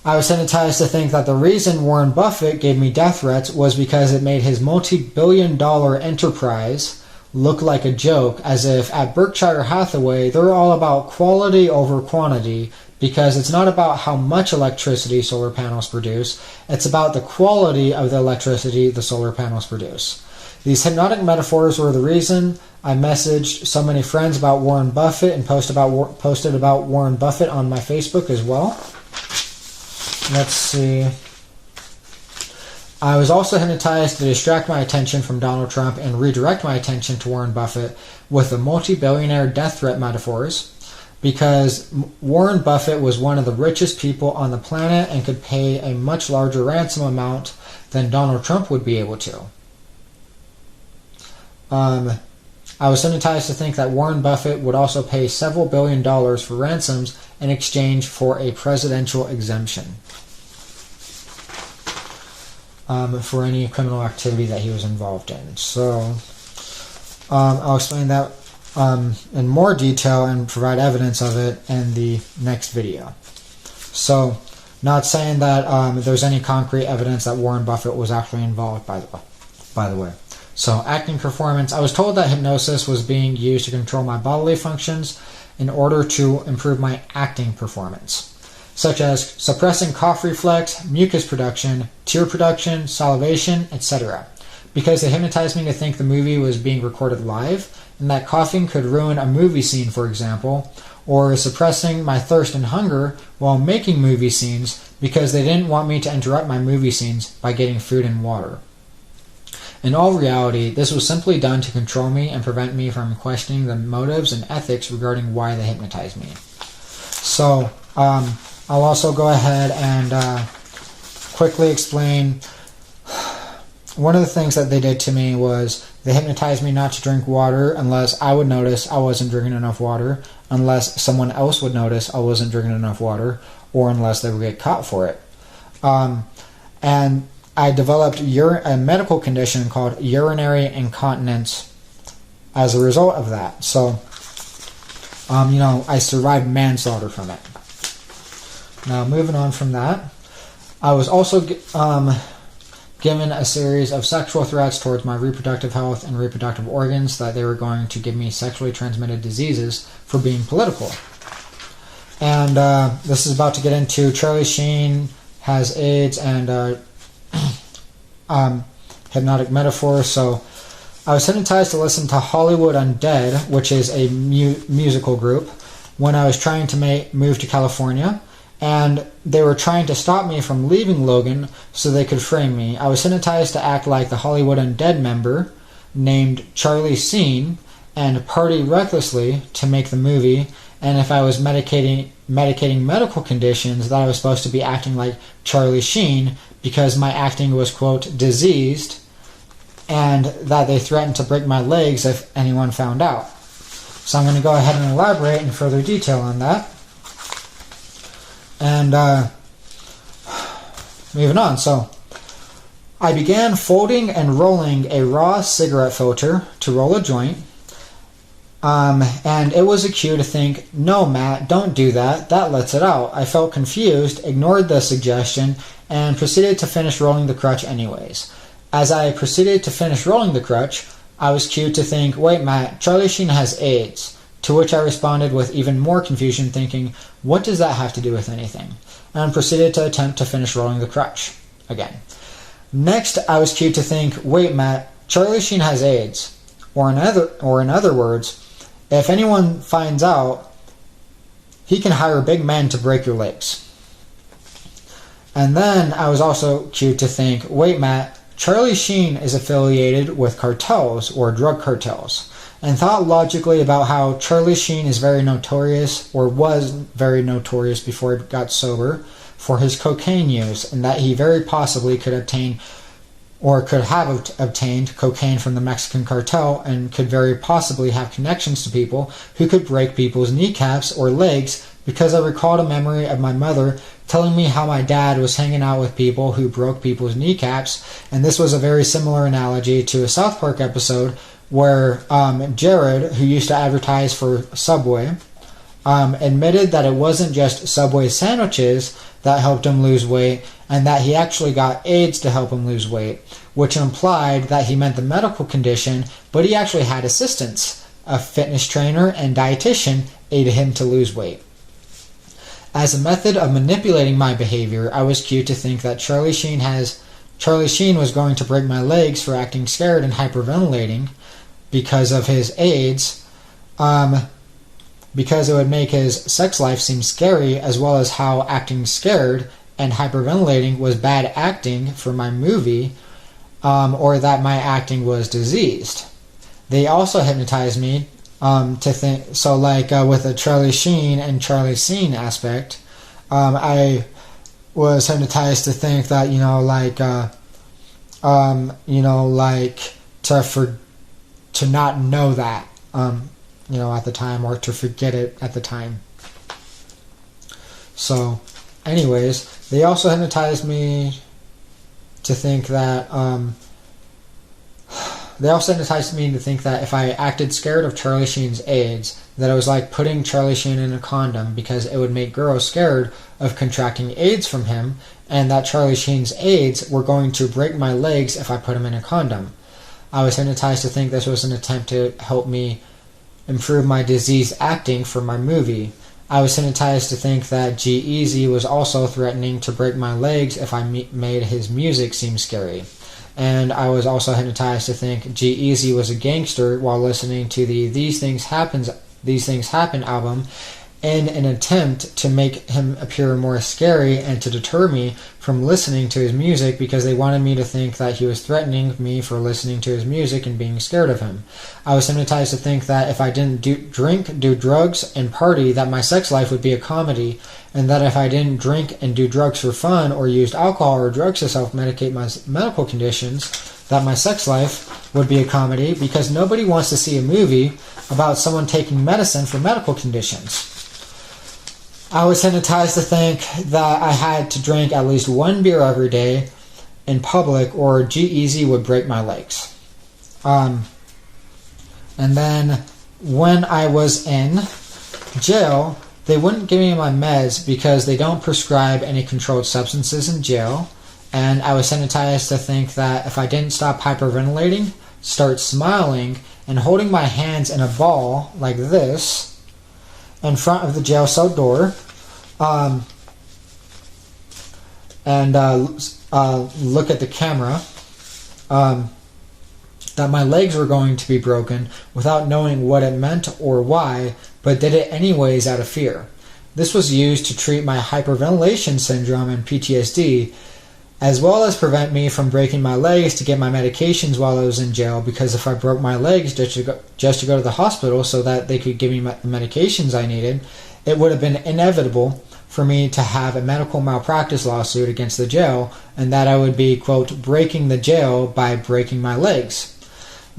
I was hypnotized to think that the reason Warren Buffett gave me death threats was because it made his multi-billion-dollar enterprise look like a joke, as if at Berkshire Hathaway they're all about quality over quantity, because it's not about how much electricity solar panels produce, it's about the quality of the electricity the solar panels produce. These hypnotic metaphors were the reason I messaged so many friends about Warren Buffett and posted about Warren Buffett on my Facebook as well. Let's see. I was also hypnotized to distract my attention from Donald Trump and redirect my attention to Warren Buffett with the multi-billionaire death threat metaphors, because Warren Buffett was one of the richest people on the planet and could pay a much larger ransom amount than Donald Trump would be able to. I was hypnotized to think that Warren Buffett would also pay several $billions for ransoms in exchange for a presidential exemption for any criminal activity that he was involved in. So I'll explain that in more detail and provide evidence of it in the next video. So, not saying that there's any concrete evidence that Warren Buffett was actually involved, by the way. So, acting performance. I was told that hypnosis was being used to control my bodily functions in order to improve my acting performance, such as suppressing cough reflex, mucus production, tear production, salivation, etc. Because they hypnotized me to think the movie was being recorded live, and that coughing could ruin a movie scene, for example, or suppressing my thirst and hunger while making movie scenes because they didn't want me to interrupt my movie scenes by getting food and water. In all reality, this was simply done to control me and prevent me from questioning the motives and ethics regarding why they hypnotized me. So, I'll also go ahead and quickly explain. One of the things that they did to me was they hypnotized me not to drink water unless I would notice I wasn't drinking enough water, unless someone else would notice I wasn't drinking enough water, or unless they would get caught for it. And I developed a medical condition called urinary incontinence as a result of that. So, I survived manslaughter from it. Now, moving on from that, I was also given a series of sexual threats towards my reproductive health and reproductive organs, that they were going to give me sexually transmitted diseases for being political. And this is about to get into Charlie Sheen has AIDS and hypnotic metaphors. So I was hypnotized to listen to Hollywood Undead, which is a musical group, when I was trying to move to California. And they were trying to stop me from leaving Logan so they could frame me. I was hypnotized to act like the Hollywood Undead member named Charlie Sheen and party recklessly to make the movie. And if I was medicating medical conditions, that I was supposed to be acting like Charlie Sheen because my acting was, quote, diseased, and that they threatened to break my legs if anyone found out. So I'm going to go ahead and elaborate in further detail on that. And moving on. So I began folding and rolling a raw cigarette filter to roll a joint. And it was a cue to think, no, Matt, don't do that. That lets it out. I felt confused, ignored the suggestion, and proceeded to finish rolling the crutch anyways. As I proceeded to finish rolling the crutch, I was cued to think, wait, Matt, Charlie Sheen has AIDS. To which I responded with even more confusion, thinking, what does that have to do with anything? And proceeded to attempt to finish rolling the crutch again. Next, I was cued to think, wait, Matt, Charlie Sheen has AIDS. Or in other words, if anyone finds out, he can hire big men to break your legs. And then I was also cued to think, wait, Matt, Charlie Sheen is affiliated with cartels or drug cartels, and thought logically about how Charlie Sheen is very notorious, or was very notorious before he got sober, for his cocaine use, and that he very possibly could obtain or could have obtained cocaine from the Mexican cartel, and could very possibly have connections to people who could break people's kneecaps or legs, because I recalled a memory of my mother telling me how my dad was hanging out with people who broke people's kneecaps, and this was a very similar analogy to a South Park episode where Jared, who used to advertise for Subway, admitted that it wasn't just Subway sandwiches that helped him lose weight, and that he actually got AIDS to help him lose weight, which implied that he meant the medical condition, but he actually had assistance. A fitness trainer and dietitian aided him to lose weight. As a method of manipulating my behavior, I was cued to think that Charlie Sheen was going to break my legs for acting scared and hyperventilating because of his AIDS, because it would make his sex life seem scary, as well as how acting scared and hyperventilating was bad acting for my movie, or that my acting was diseased. They also hypnotized me to think, so like with the Charlie Sheen and Charlie Scene aspect, I was hypnotized to think that, to not know that, at the time, or to forget it at the time. So, anyways, they also hypnotized me to think that, if I acted scared of Charlie Sheen's AIDS, that it was like putting Charlie Sheen in a condom, because it would make girls scared of contracting AIDS from him, and that Charlie Sheen's AIDS were going to break my legs if I put him in a condom. I was hypnotized to think this was an attempt to help me improve my disease acting for my movie. I was hypnotized to think that G-Eazy was also threatening to break my legs if I made his music seem scary. And I was also hypnotized to think G-Eazy was a gangster while listening to the These Things Happen album, in an attempt to make him appear more scary and to deter me from listening to his music, because they wanted me to think that he was threatening me for listening to his music and being scared of him. I was hypnotized to think that if I didn't do drugs and party, that my sex life would be a comedy, and that if I didn't drink and do drugs for fun, or used alcohol or drugs to self-medicate my medical conditions, that my sex life would be a comedy, because nobody wants to see a movie about someone taking medicine for medical conditions. I was hypnotized to think that I had to drink at least one beer every day in public, or G-Eazy would break my legs. And then when I was in jail, they wouldn't give me my meds because they don't prescribe any controlled substances in jail. And I was hypnotized to think that if I didn't stop hyperventilating, start smiling, and holding my hands in a ball like this in front of the jail cell door, and look at the camera, that my legs were going to be broken without knowing what it meant or why, but did it anyways out of fear. This was used to treat my hyperventilation syndrome and PTSD, as well as prevent me from breaking my legs to get my medications while I was in jail, because if I broke my legs just to go to the hospital so that they could give me the medications I needed, it would have been inevitable for me to have a medical malpractice lawsuit against the jail, and that I would be, quote, breaking the jail by breaking my legs.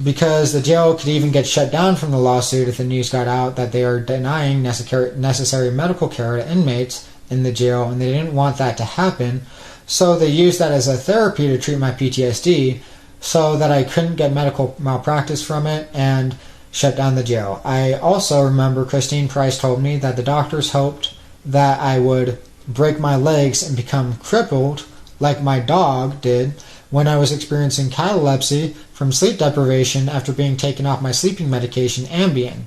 Because the jail could even get shut down from the lawsuit if the news got out that they are denying necessary medical care to inmates in the jail, and they didn't want that to happen. So they used that as a therapy to treat my PTSD so that I couldn't get medical malpractice from it and shut down the jail. I also remember Christine Price told me that the doctors hoped that I would break my legs and become crippled like my dog did when I was experiencing catalepsy from sleep deprivation after being taken off my sleeping medication, Ambien.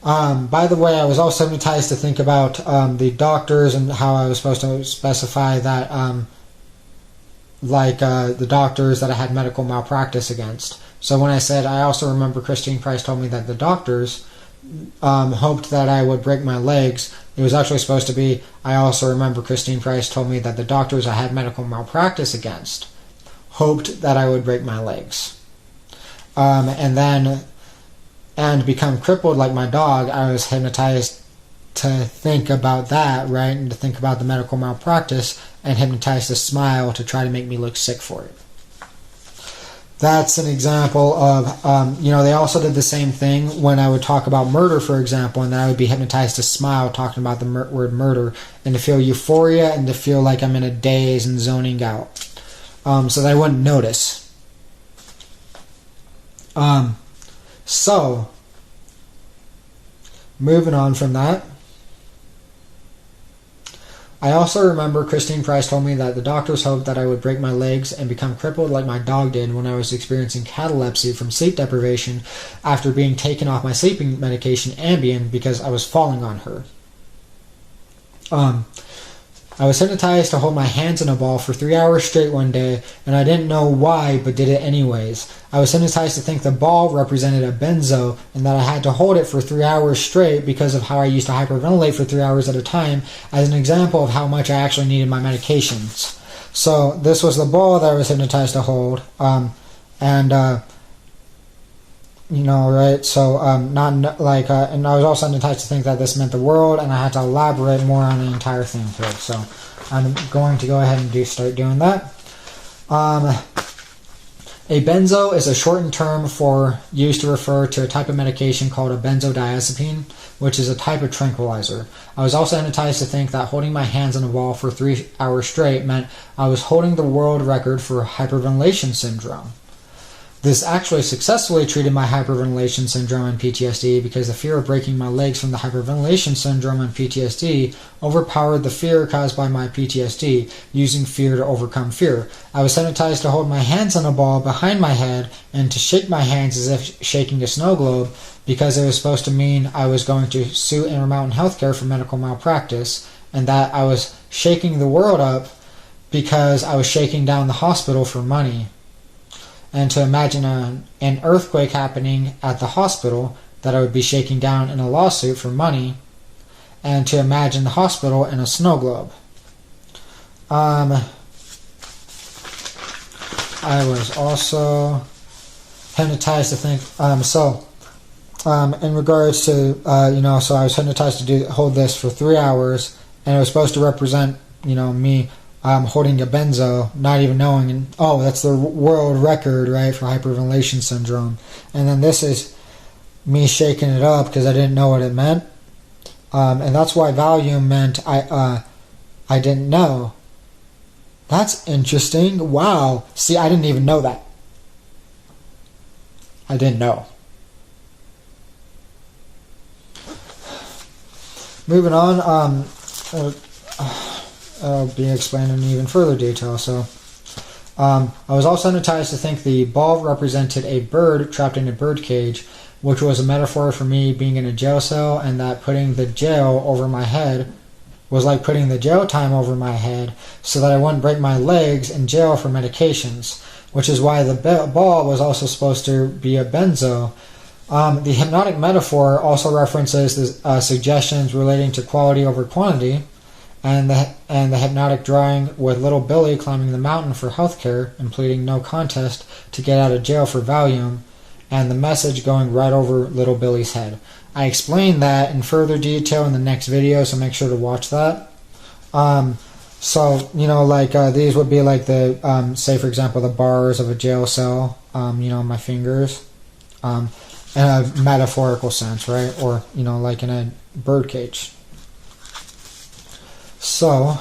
By the way, I was also hypnotized to think about the doctors and how I was supposed to specify that, the doctors that I had medical malpractice against. So when I said, I also remember Christine Price told me that the doctors hoped that I would break my legs, it was actually supposed to be, I also remember Christine Price told me that the doctors I had medical malpractice against hoped that I would break my legs. And become crippled like my dog. I was hypnotized to think about that, right? And to think about the medical malpractice, and hypnotized to smile to try to make me look sick for it. That's an example of, they also did the same thing when I would talk about murder, for example, and then I would be hypnotized to smile talking about the word murder, and to feel euphoria and to feel like I'm in a daze and zoning out. So that I wouldn't notice. So, moving on from that, I also remember Christine Price told me that the doctors hoped that I would break my legs and become crippled like my dog did when I was experiencing catalepsy from sleep deprivation after being taken off my sleeping medication, Ambien, because I was falling on her. I was hypnotized to hold my hands in a ball for 3 hours straight one day, and I didn't know why, but did it anyways. I was hypnotized to think the ball represented a benzo, and that I had to hold it for 3 hours straight because of how I used to hyperventilate for 3 hours at a time, as an example of how much I actually needed my medications. So this was the ball that I was hypnotized to hold, right? So and I was also hypnotized to think that this meant the world, and I had to elaborate more on the entire thing here. So I'm going to go ahead and start doing that. A benzo is a shortened term used to refer to a type of medication called a benzodiazepine, which is a type of tranquilizer. I was also hypnotized to think that holding my hands on a wall for 3 hours straight meant I was holding the world record for hyperventilation syndrome. This actually successfully treated my hyperventilation syndrome and PTSD because the fear of breaking my legs from the hyperventilation syndrome and PTSD overpowered the fear caused by my PTSD, using fear to overcome fear. I was hypnotized to hold my hands on a ball behind my head and to shake my hands as if shaking a snow globe because it was supposed to mean I was going to sue Intermountain Healthcare for medical malpractice, and that I was shaking the world up because I was shaking down the hospital for money. And to imagine an earthquake happening at the hospital that I would be shaking down in a lawsuit for money, and to imagine the hospital in a snow globe. I was also hypnotized to think, in regards to, so I was hypnotized to hold this for 3 hours, and it was supposed to represent, me holding a benzo, not even knowing, and that's the world record, right, for hyperventilation syndrome. And then this is me shaking it up because I didn't know what it meant, and that's why Valium meant I didn't know. That's interesting. Wow. See, I didn't even know that. I didn't know. Moving on, I'll be explained in even further detail. So, I was also hypnotized to think the ball represented a bird trapped in a bird cage, which was a metaphor for me being in a jail cell, and that putting the jail over my head was like putting the jail time over my head so that I wouldn't break my legs in jail for medications, which is why the ball was also supposed to be a benzo. The hypnotic metaphor also references the suggestions relating to quality over quantity, and the hypnotic drawing with little Billie climbing the mountain for healthcare and pleading no contest to get out of jail for Valium, and the message going right over little Billie's head. I explained that in further detail in the next video, so make sure to watch that. So, like these would be like the, say for example, the bars of a jail cell, my fingers, in a metaphorical sense, right? Or, like in a birdcage. So,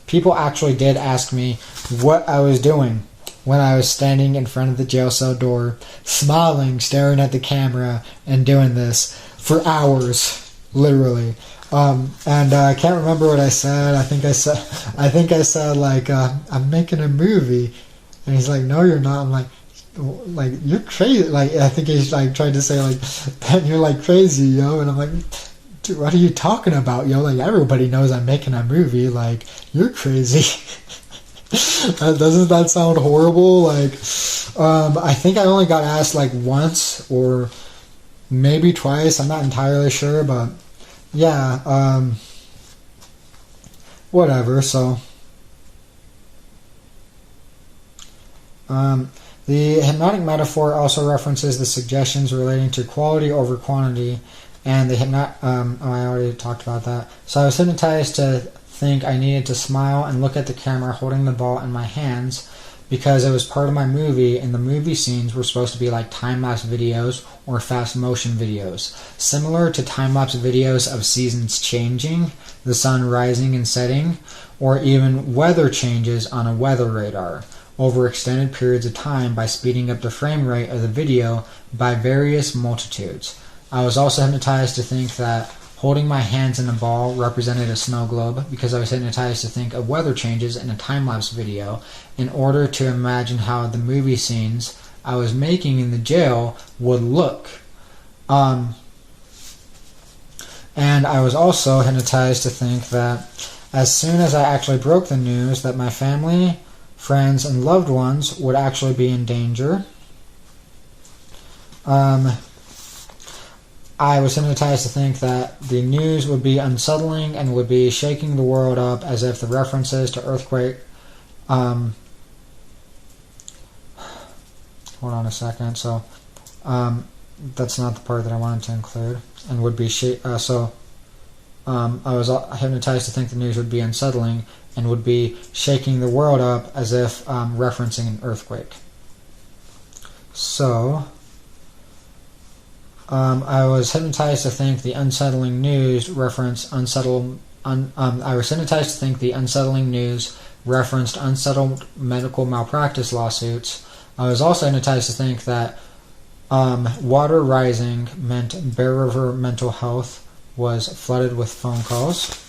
people actually did ask me what I was doing when I was standing in front of the jail cell door, smiling, staring at the camera, and doing this for hours, literally. And I can't remember what I said. I think I said like, I'm making a movie, and he's like, no, you're not. I'm like you're crazy. Like, I think he's like trying to say like, Ben, you're like crazy, yo. And I'm like, dude, what are you talking about, yo? Like, everybody knows I'm making a movie. Like, you're crazy. Doesn't that sound horrible? Like, I think I only got asked like once or maybe twice. I'm not entirely sure, but yeah, whatever. So, the hypnotic metaphor also references the suggestions relating to quality over quantity, and the I already talked about that. So I was hypnotized to think I needed to smile and look at the camera holding the ball in my hands because it was part of my movie, and the movie scenes were supposed to be like time-lapse videos or fast motion videos, similar to time-lapse videos of seasons changing, the sun rising and setting, or even weather changes on a weather radar over extended periods of time by speeding up the frame rate of the video by various multitudes. I was also hypnotized to think that holding my hands in a ball represented a snow globe because I was hypnotized to think of weather changes in a time-lapse video in order to imagine how the movie scenes I was making in the jail would look. And I was also hypnotized to think that as soon as I actually broke the news that my family, friends, and loved ones would actually be in danger, I was hypnotized to think that the news would be unsettling and would be shaking the world up as if the references to earthquake. Hold on a second. So, that's not the part that I wanted to include. And would be I was hypnotized to think the news would be unsettling and would be shaking the world up as if referencing an earthquake. So, I was hypnotized to think the unsettling news referenced unsettled medical malpractice lawsuits. I was also hypnotized to think that water rising meant Bear River Mental Health was flooded with phone calls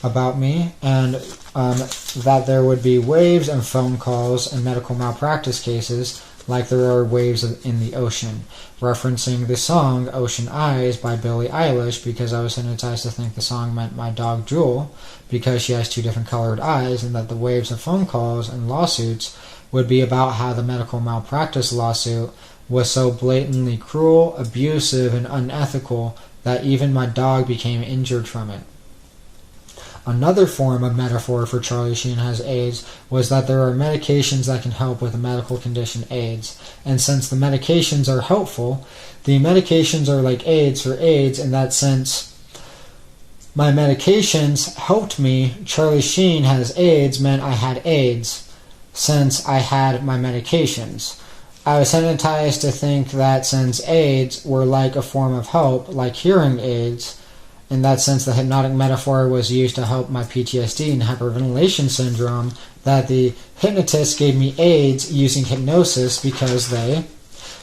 about me, and that there would be waves and phone calls and medical malpractice cases like there are waves in the ocean, referencing the song Ocean Eyes by Billie Eilish because I was hypnotized to think the song meant my dog Jewel because she has two different colored eyes, and that the waves of phone calls and lawsuits would be about how the medical malpractice lawsuit was so blatantly cruel, abusive, and unethical that even my dog became injured from it. Another form of metaphor for Charlie Sheen Has AIDS was that there are medications that can help with the medical condition AIDS. And since the medications are helpful, the medications are like AIDS for AIDS in that sense. My medications helped me. Charlie Sheen Has AIDS meant I had AIDS since I had my medications. I was hypnotized to think that since AIDS were like a form of help, like hearing aids, in that sense, the hypnotic metaphor was used to help my PTSD and hyperventilation syndrome, that the hypnotist gave me aids using hypnosis because they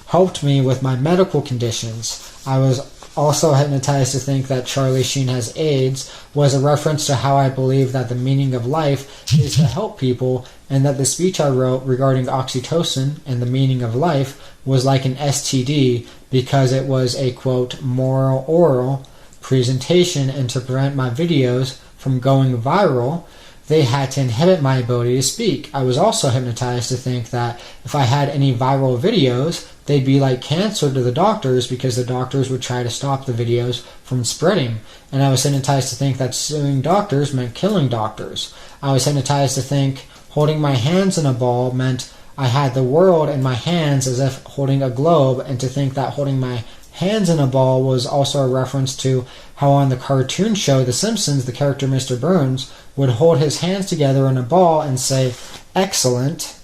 helped me with my medical conditions. I was also hypnotized to think that Charlie Sheen Has AIDS was a reference to how I believe that the meaning of life is to help people, and that the speech I wrote regarding oxytocin and the meaning of life was like an STD because it was a, quote, moral oral presentation, and to prevent my videos from going viral, they had to inhibit my ability to speak. I was also hypnotized to think that if I had any viral videos, they'd be like cancer to the doctors because the doctors would try to stop the videos from spreading. And I was hypnotized to think that suing doctors meant killing doctors. I was hypnotized to think holding my hands in a ball meant I had the world in my hands as if holding a globe, and to think that holding my hands in a ball was also a reference to how on the cartoon show The Simpsons, the character Mr. Burns would hold his hands together in a ball and say, "Excellent,"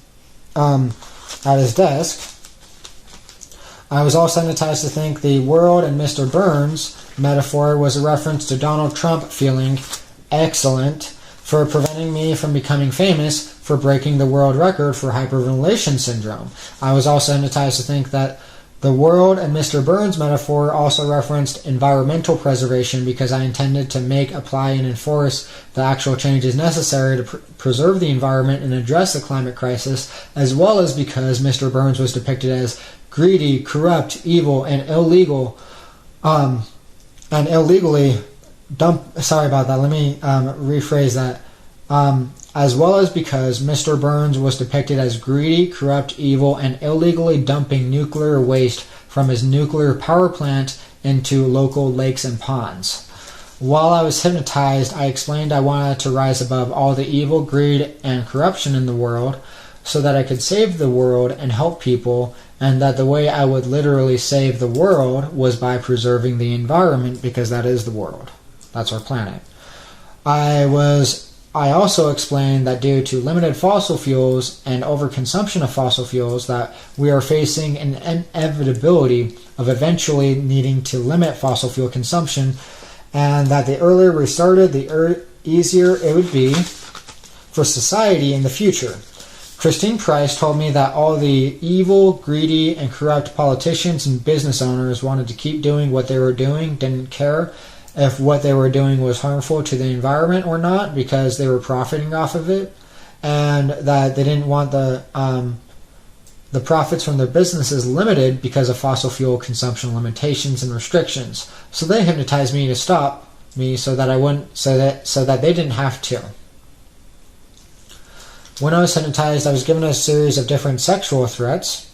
at his desk. I was also hypnotized to think the world and Mr. Burns metaphor was a reference to Donald Trump feeling excellent for preventing me from becoming famous for breaking the world record for hyperventilation syndrome. I was also hypnotized to think that the world and Mr. Burns metaphor also referenced environmental preservation because I intended to make, apply, and enforce the actual changes necessary to preserve the environment and address the climate crisis, as well as because Mr. Burns was depicted as greedy, corrupt, evil, and illegal, and illegally dump. Sorry about that. Let me rephrase that. As well as because Mr. Burns was depicted as greedy, corrupt, evil, and illegally dumping nuclear waste from his nuclear power plant into local lakes and ponds. While I was hypnotized, I explained I wanted to rise above all the evil, greed, and corruption in the world so that I could save the world and help people, and that the way I would literally save the world was by preserving the environment, because that is the world. That's our planet. I also explained that due to limited fossil fuels and overconsumption of fossil fuels, that we are facing an inevitability of eventually needing to limit fossil fuel consumption, and that the earlier we started, the easier it would be for society in the future. Christine Price told me that all the evil, greedy, and corrupt politicians and business owners wanted to keep doing what they were doing, didn't care if what they were doing was harmful to the environment or not, because they were profiting off of it, and that they didn't want the profits from their businesses limited because of fossil fuel consumption limitations and restrictions. So they hypnotized me to stop me so that I wouldn't, so that they didn't have to. When I was hypnotized, I was given a series of different sexual threats,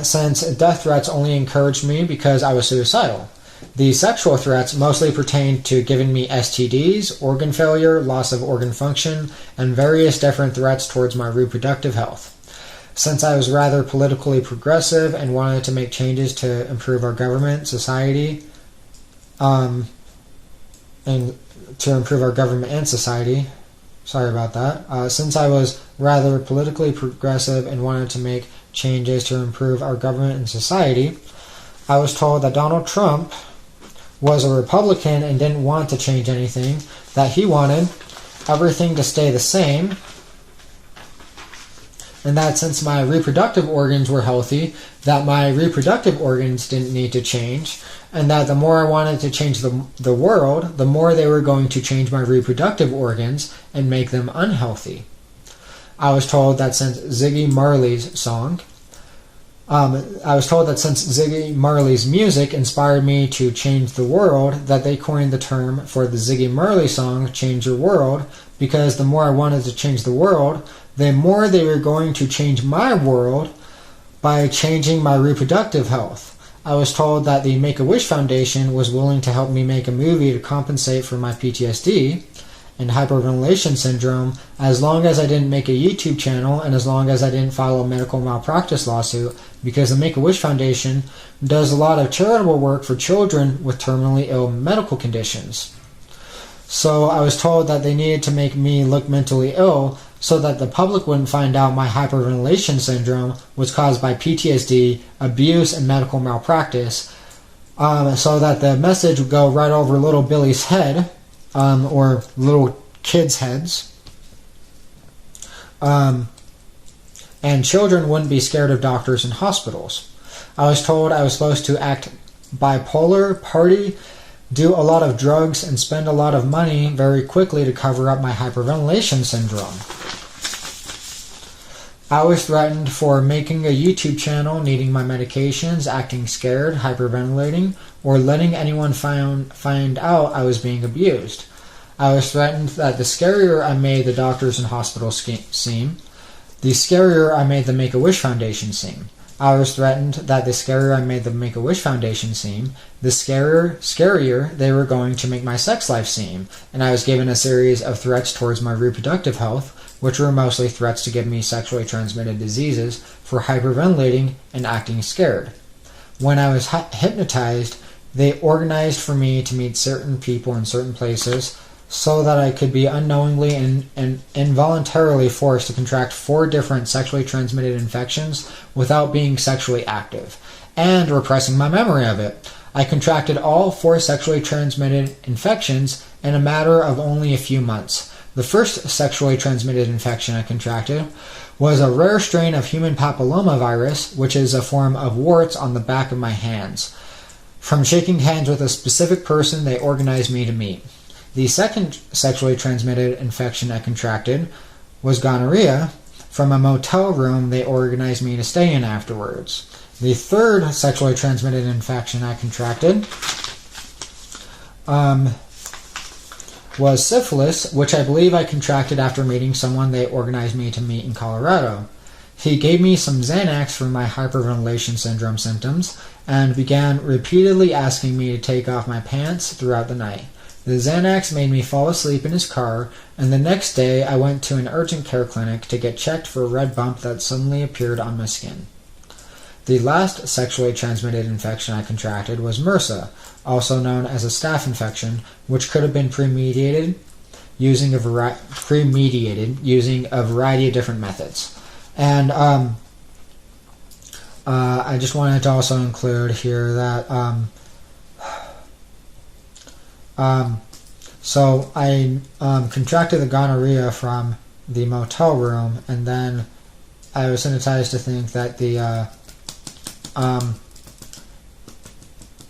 since death threats only encouraged me because I was suicidal. The sexual threats mostly pertained to giving me STDs, organ failure, loss of organ function, and various different threats towards my reproductive health. Since I was rather politically progressive and wanted to make changes to improve our government, society, and to improve our government and society, sorry about that. Since I was rather politically progressive and wanted to make changes to improve our government and society, I was told that Donald Trump was a Republican and didn't want to change anything, that he wanted everything to stay the same, and that since my reproductive organs were healthy, that my reproductive organs didn't need to change, and that the more I wanted to change the world, the more they were going to change my reproductive organs and make them unhealthy. I was told that since Ziggy Marley's music inspired me to change the world, that they coined the term for the Ziggy Marley song, Change Your World, because the more I wanted to change the world, the more they were going to change my world by changing my reproductive health. I was told that the Make-A-Wish Foundation was willing to help me make a movie to compensate for my PTSD and hyperventilation syndrome, as long as I didn't make a YouTube channel and as long as I didn't file a medical malpractice lawsuit, because the Make-A-Wish Foundation does a lot of charitable work for children with terminally ill medical conditions. So I was told that they needed to make me look mentally ill so that the public wouldn't find out my hyperventilation syndrome was caused by PTSD, abuse, and medical malpractice, so that the message would go right over little Billie's head, or little kids' heads, and children wouldn't be scared of doctors and hospitals. I was told I was supposed to act bipolar, party, do a lot of drugs, and spend a lot of money very quickly to cover up my hyperventilation syndrome. I was threatened for making a YouTube channel, needing my medications, acting scared, hyperventilating, or letting anyone find out I was being abused. I was threatened that the scarier I made the doctors and hospitals seem, the scarier I made the Make-A-Wish Foundation seem. I was threatened that the scarier I made the Make-A-Wish Foundation seem, the scarier they were going to make my sex life seem, and I was given a series of threats towards my reproductive health, which were mostly threats to give me sexually transmitted diseases for hyperventilating and acting scared. when I was hypnotized, they organized for me to meet certain people in certain places so that I could be unknowingly and involuntarily forced to contract 4 different sexually transmitted infections without being sexually active and repressing my memory of it. I contracted all 4 sexually transmitted infections in a matter of only a few months. The first sexually transmitted infection I contracted was a rare strain of human papillomavirus, which is a form of warts on the back of my hands. From shaking hands with a specific person they organized me to meet. The second sexually transmitted infection I contracted was gonorrhea. From a motel room they organized me to stay in afterwards. The third sexually transmitted infection I contracted was syphilis, which I believe I contracted after meeting someone they organized me to meet in Colorado. He gave me some Xanax for my hyperventilation syndrome symptoms and began repeatedly asking me to take off my pants throughout the night. The Xanax made me fall asleep in his car, and the next day I went to an urgent care clinic to get checked for a red bump that suddenly appeared on my skin. The last sexually transmitted infection I contracted was MRSA, also known as a staph infection, which could have been premeditated using a variety of different methods. And I just wanted to also include here that so I contracted the gonorrhea from the motel room, and then I was hypnotized to think that the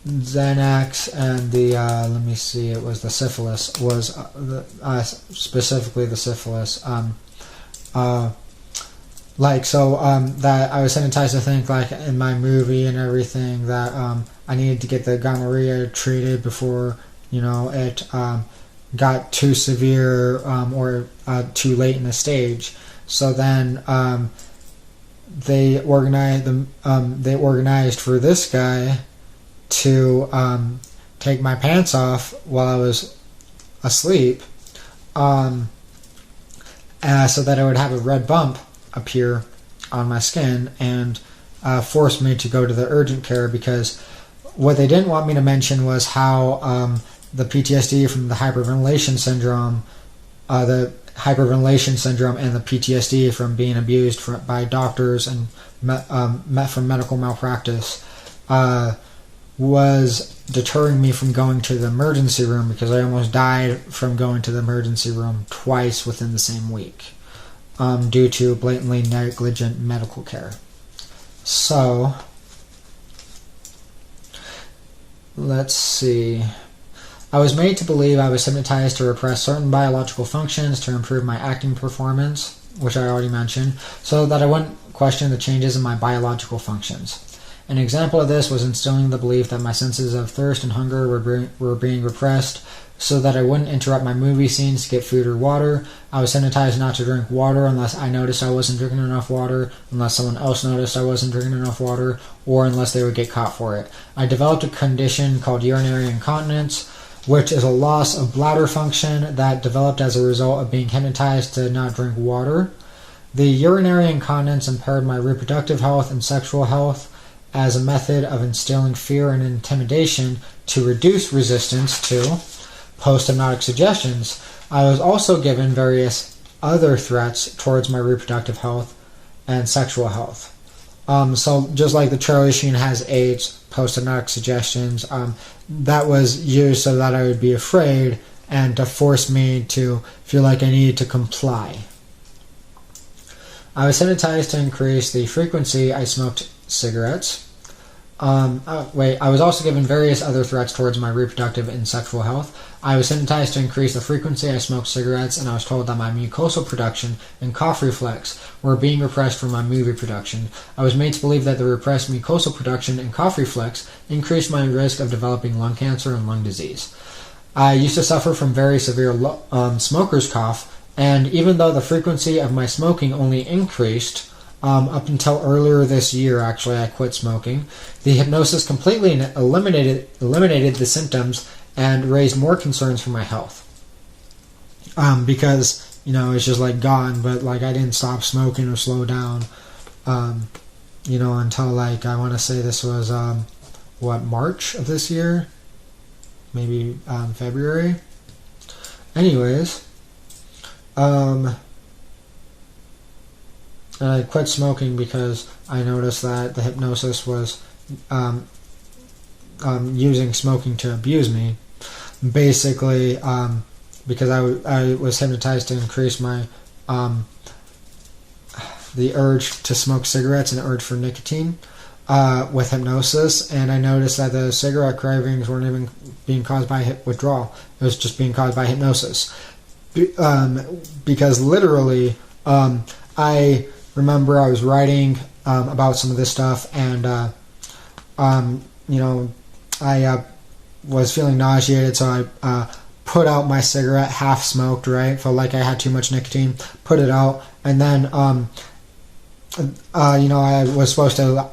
Xanax and the let me see, it was the syphilis, was specifically the syphilis, that I was hypnotized to think, like in my movie and everything, that I needed to get the gonorrhea treated before it got too severe or too late in the stage. So then they organized for this guy to take my pants off while I was asleep, so that I would have a red bump appear on my skin and force me to go to the urgent care, because what they didn't want me to mention was how the PTSD from the hyperventilation syndrome and the PTSD from being abused by doctors and from medical malpractice was deterring me from going to the emergency room, because I almost died from going to the emergency room twice within the same week due to blatantly negligent medical care. So, let's see. I was made to believe I was hypnotized to repress certain biological functions to improve my acting performance, which I already mentioned, so that I wouldn't question the changes in my biological functions. An example of this was instilling the belief that my senses of thirst and hunger were being repressed so that I wouldn't interrupt my movie scenes to get food or water. I was hypnotized not to drink water unless I noticed I wasn't drinking enough water, unless someone else noticed I wasn't drinking enough water, or unless they would get caught for it. I developed a condition called urinary incontinence, which is a loss of bladder function that developed as a result of being hypnotized to not drink water. The urinary incontinence impaired my reproductive health and sexual health as a method of instilling fear and intimidation to reduce resistance to post-hypnotic suggestions. I was also given various other threats towards my reproductive health and sexual health. So just like the Charlie Sheen has AIDS, post-hypnotic suggestions, that was used so that I would be afraid and to force me to feel like I needed to comply. I was hypnotized to increase the frequency I smoked cigarettes. I was also given various other threats towards my reproductive and sexual health. I was hypnotized to increase the frequency I smoked cigarettes, and I was told that my mucosal production and cough reflex were being repressed from my movie production. I was made to believe that the repressed mucosal production and cough reflex increased my risk of developing lung cancer and lung disease. I used to suffer from very severe smoker's cough, and even though the frequency of my smoking only increased, up until earlier this year, actually, I quit smoking, the hypnosis completely eliminated the symptoms and raised more concerns for my health. Because, it's just like gone, but like I didn't stop smoking or slow down, until like, I want to say this was March of this year, maybe February. Anyways, and I quit smoking because I noticed that the hypnosis was using smoking to abuse me. Basically, because I was hypnotized to increase my the urge to smoke cigarettes and the urge for nicotine with hypnosis, and I noticed that the cigarette cravings weren't even being caused by withdrawal. It was just being caused by hypnosis. Because literally, I remember I was writing about some of this stuff, and I was feeling nauseated, so I put out my cigarette, half smoked, right? Felt like I had too much nicotine, put it out, and then I was supposed to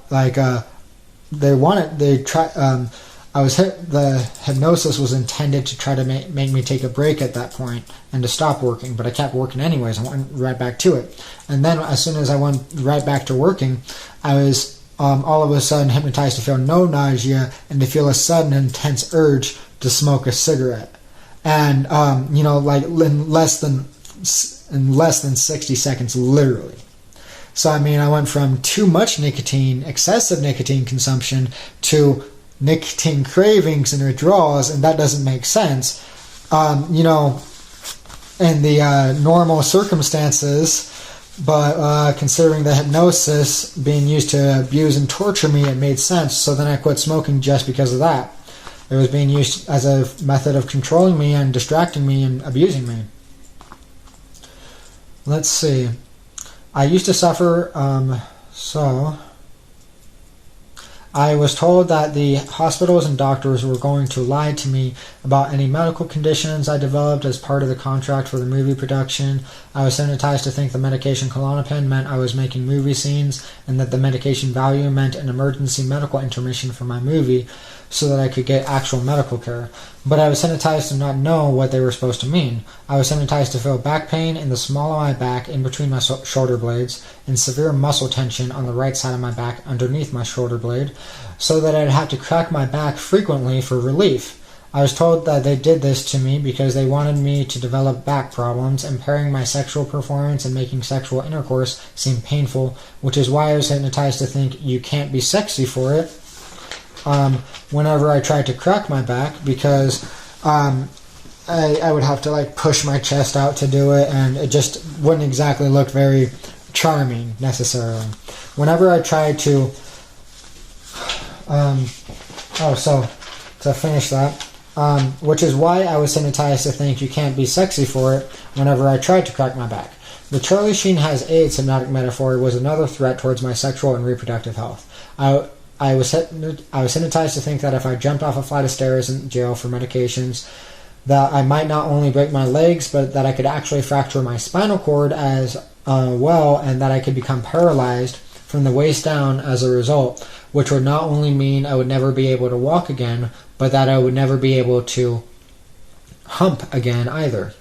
the hypnosis was intended to try to make me take a break at that point and to stop working, but I kept working anyways. I went right back to it, and then as soon as I went right back to working, I was all of a sudden hypnotized to feel no nausea and to feel a sudden intense urge to smoke a cigarette, and in less than 60 seconds, literally. So I mean, I went from too much nicotine, excessive nicotine consumption, to nicotine cravings and withdrawals, and that doesn't make sense. In the normal circumstances, but considering the hypnosis being used to abuse and torture me, it made sense. So then I quit smoking just because of that. It was being used as a method of controlling me and distracting me and abusing me. Let's see. I used to suffer, I was told that the hospitals and doctors were going to lie to me about any medical conditions I developed as part of the contract for the movie production. I was hypnotized to think the medication Klonopin meant I was making movie scenes, and that the medication Valium meant an emergency medical intermission for my movie so that I could get actual medical care. But I was hypnotized to not know what they were supposed to mean. I was hypnotized to feel back pain in the small of my back in between my shoulder blades, and severe muscle tension on the right side of my back underneath my shoulder blade, so that I'd have to crack my back frequently for relief. I was told that they did this to me because they wanted me to develop back problems, impairing my sexual performance and making sexual intercourse seem painful, which is why I was hypnotized to think you can't be sexy for it whenever I tried to crack my back, because I would have to push my chest out to do it, and it just wouldn't exactly look very charming necessarily. Whenever I tried to to finish that, which is why I was hypnotized to think you can't be sexy for it whenever I tried to crack my back. The Charlie Sheen has AIDS hypnotic metaphor was another threat towards my sexual and reproductive health. I was hypnotized to think that if I jumped off a flight of stairs in jail for medications, that I might not only break my legs, but that I could actually fracture my spinal cord as well, and that I could become paralyzed from the waist down as a result, which would not only mean I would never be able to walk again, but that I would never be able to hump again either.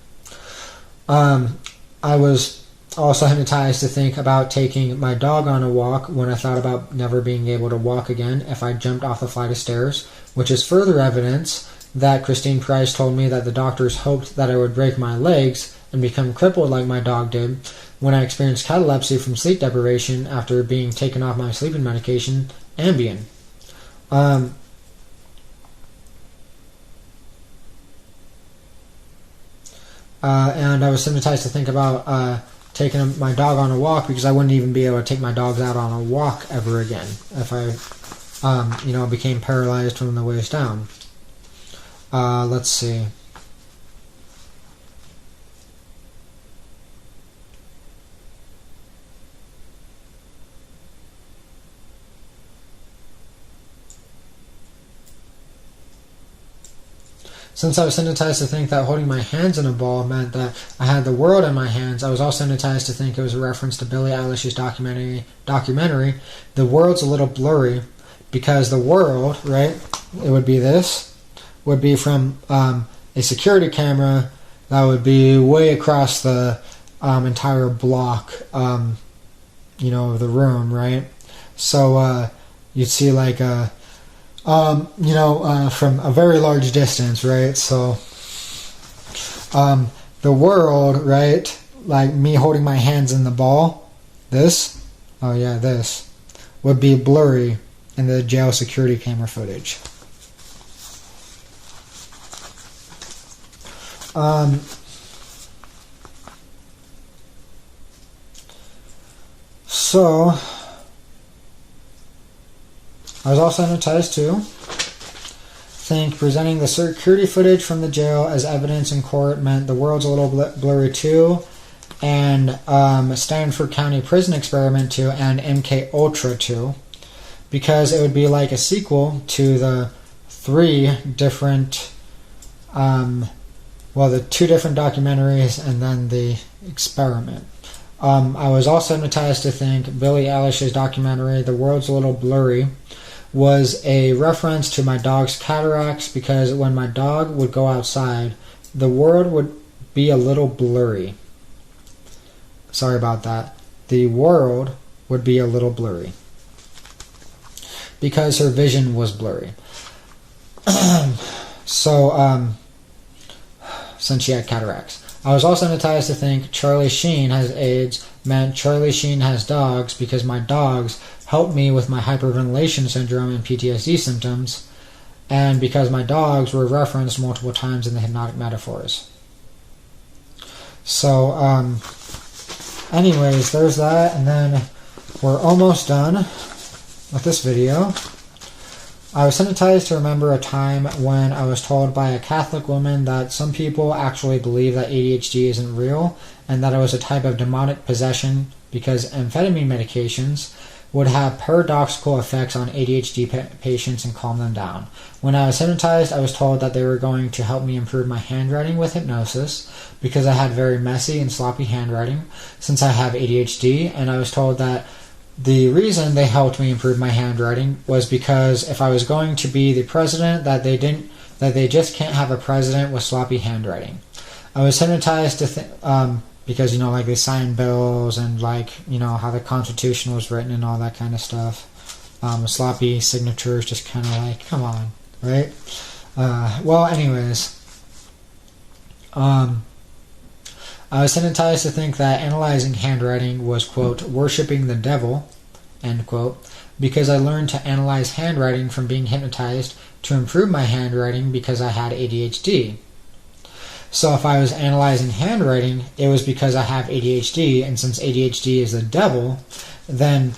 I was also hypnotized to think about taking my dog on a walk when I thought about never being able to walk again if I jumped off a flight of stairs, which is further evidence that Christine Price told me that the doctors hoped that I would break my legs and become crippled like my dog did when I experienced catalepsy from sleep deprivation after being taken off my sleeping medication, Ambien. And I was hypnotized to think about taking my dog on a walk, because I wouldn't even be able to take my dogs out on a walk ever again if I became paralyzed from the waist down. Let's see. Since I was hypnotized to think that holding my hands in a ball meant that I had the world in my hands, I was also hypnotized to think it was a reference to Billie Eilish's documentary, The World's a Little Blurry, because the world, right, it would be this, would be from a security camera that would be way across the entire block, of the room, right? So you'd see From a very large distance, right? So, the world, right? Like me holding my hands in the ball, this would be blurry in the jail security camera footage. So, I was also hypnotized to think presenting the security footage from the jail as evidence in court meant the world's a little blurry too, and Stanford County Prison Experiment 2 and MK Ultra 2, because it would be like a sequel to the the 2 different documentaries and then the experiment. I was also hypnotized to think Billie Eilish's documentary, The World's a Little Blurry, was a reference to my dog's cataracts, because when my dog would go outside, the world would be a little blurry. Sorry about that. The world would be a little blurry because her vision was blurry. Since she had cataracts. I was also hypnotized to think Charlie Sheen has AIDS meant Charlie Sheen has dogs, because my dogs helped me with my hyperventilation syndrome and PTSD symptoms, and because my dogs were referenced multiple times in the hypnotic metaphors. So, anyways, there's that, and then we're almost done with this video. I was hypnotized to remember a time when I was told by a Catholic woman that some people actually believe that ADHD isn't real, and that it was a type of demonic possession because amphetamine medications would have paradoxical effects on ADHD patients and calm them down. When I was hypnotized, I was told that they were going to help me improve my handwriting with hypnosis, because I had very messy and sloppy handwriting since I have ADHD, and I was told that the reason they helped me improve my handwriting was because if I was going to be the president, that they just can't have a president with sloppy handwriting. I was hypnotized to because like they sign bills and how the Constitution was written and all that kind of stuff. Sloppy signatures, just kind of like, come on, right? Anyways, I was hypnotized to think that analyzing handwriting was, quote, worshipping the devil, end quote, because I learned to analyze handwriting from being hypnotized to improve my handwriting because I had ADHD. So if I was analyzing handwriting, it was because I have ADHD, and since ADHD is the devil, then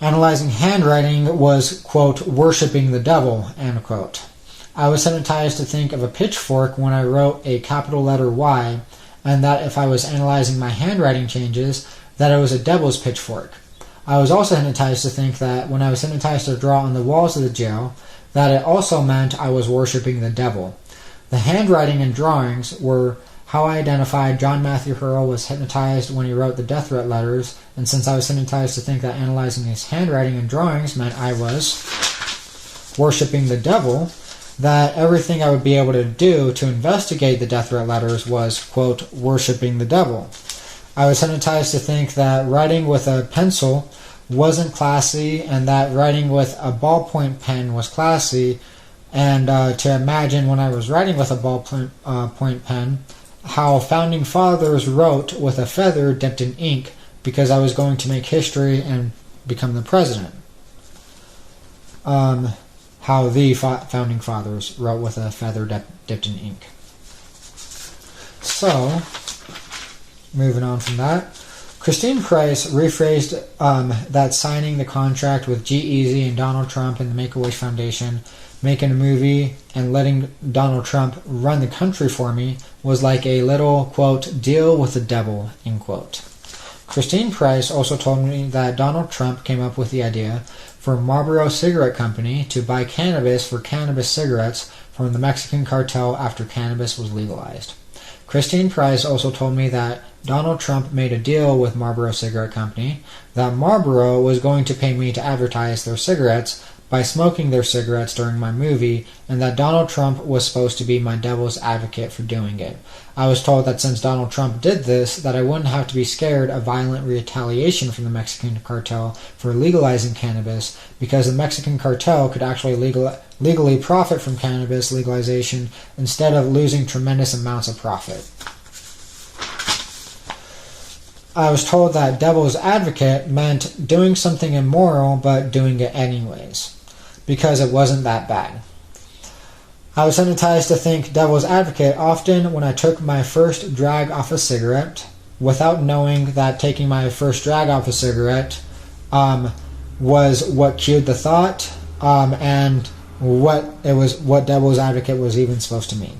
analyzing handwriting was, quote, worshipping the devil, end quote. I was hypnotized to think of a pitchfork when I wrote a capital letter Y, and that if I was analyzing my handwriting changes, that it was a devil's pitchfork. I was also hypnotized to think that when I was hypnotized to draw on the walls of the jail, that it also meant I was worshiping the devil. The handwriting and drawings were how I identified John Matthew Hurl was hypnotized when he wrote the death threat letters, and since I was hypnotized to think that analyzing his handwriting and drawings meant I was worshiping the devil, that everything I would be able to do to investigate the death threat letters was, quote, worshipping the devil. I was hypnotized to think that writing with a pencil wasn't classy, and that writing with a ballpoint pen was classy, and to imagine when I was writing with a ballpoint pen how founding fathers wrote with a feather dipped in ink, because I was going to make history and become the president. How the founding fathers wrote with a feather dipped in ink. So, moving on from that, Christine Price rephrased that signing the contract with G-Eazy and Donald Trump and the Make-A-Wish Foundation, making a movie, and letting Donald Trump run the country for me was like a little, quote, deal with the devil, end quote. Christine Price also told me that Donald Trump came up with the idea for Marlboro Cigarette Company to buy cannabis for cannabis cigarettes from the Mexican cartel after cannabis was legalized. Christine Price also told me that Donald Trump made a deal with Marlboro Cigarette Company, that Marlboro was going to pay me to advertise their cigarettes, by smoking their cigarettes during my movie, and that Donald Trump was supposed to be my devil's advocate for doing it. I was told that since Donald Trump did this, that I wouldn't have to be scared of violent retaliation from the Mexican cartel for legalizing cannabis, because the Mexican cartel could actually legally profit from cannabis legalization instead of losing tremendous amounts of profit. I was told that devil's advocate meant doing something immoral but doing it anyways, because it wasn't that bad. I was hypnotized to think devil's advocate often when I took my first drag off a cigarette, without knowing that taking my first drag off a cigarette was what cued the thought, and what devil's advocate was even supposed to mean.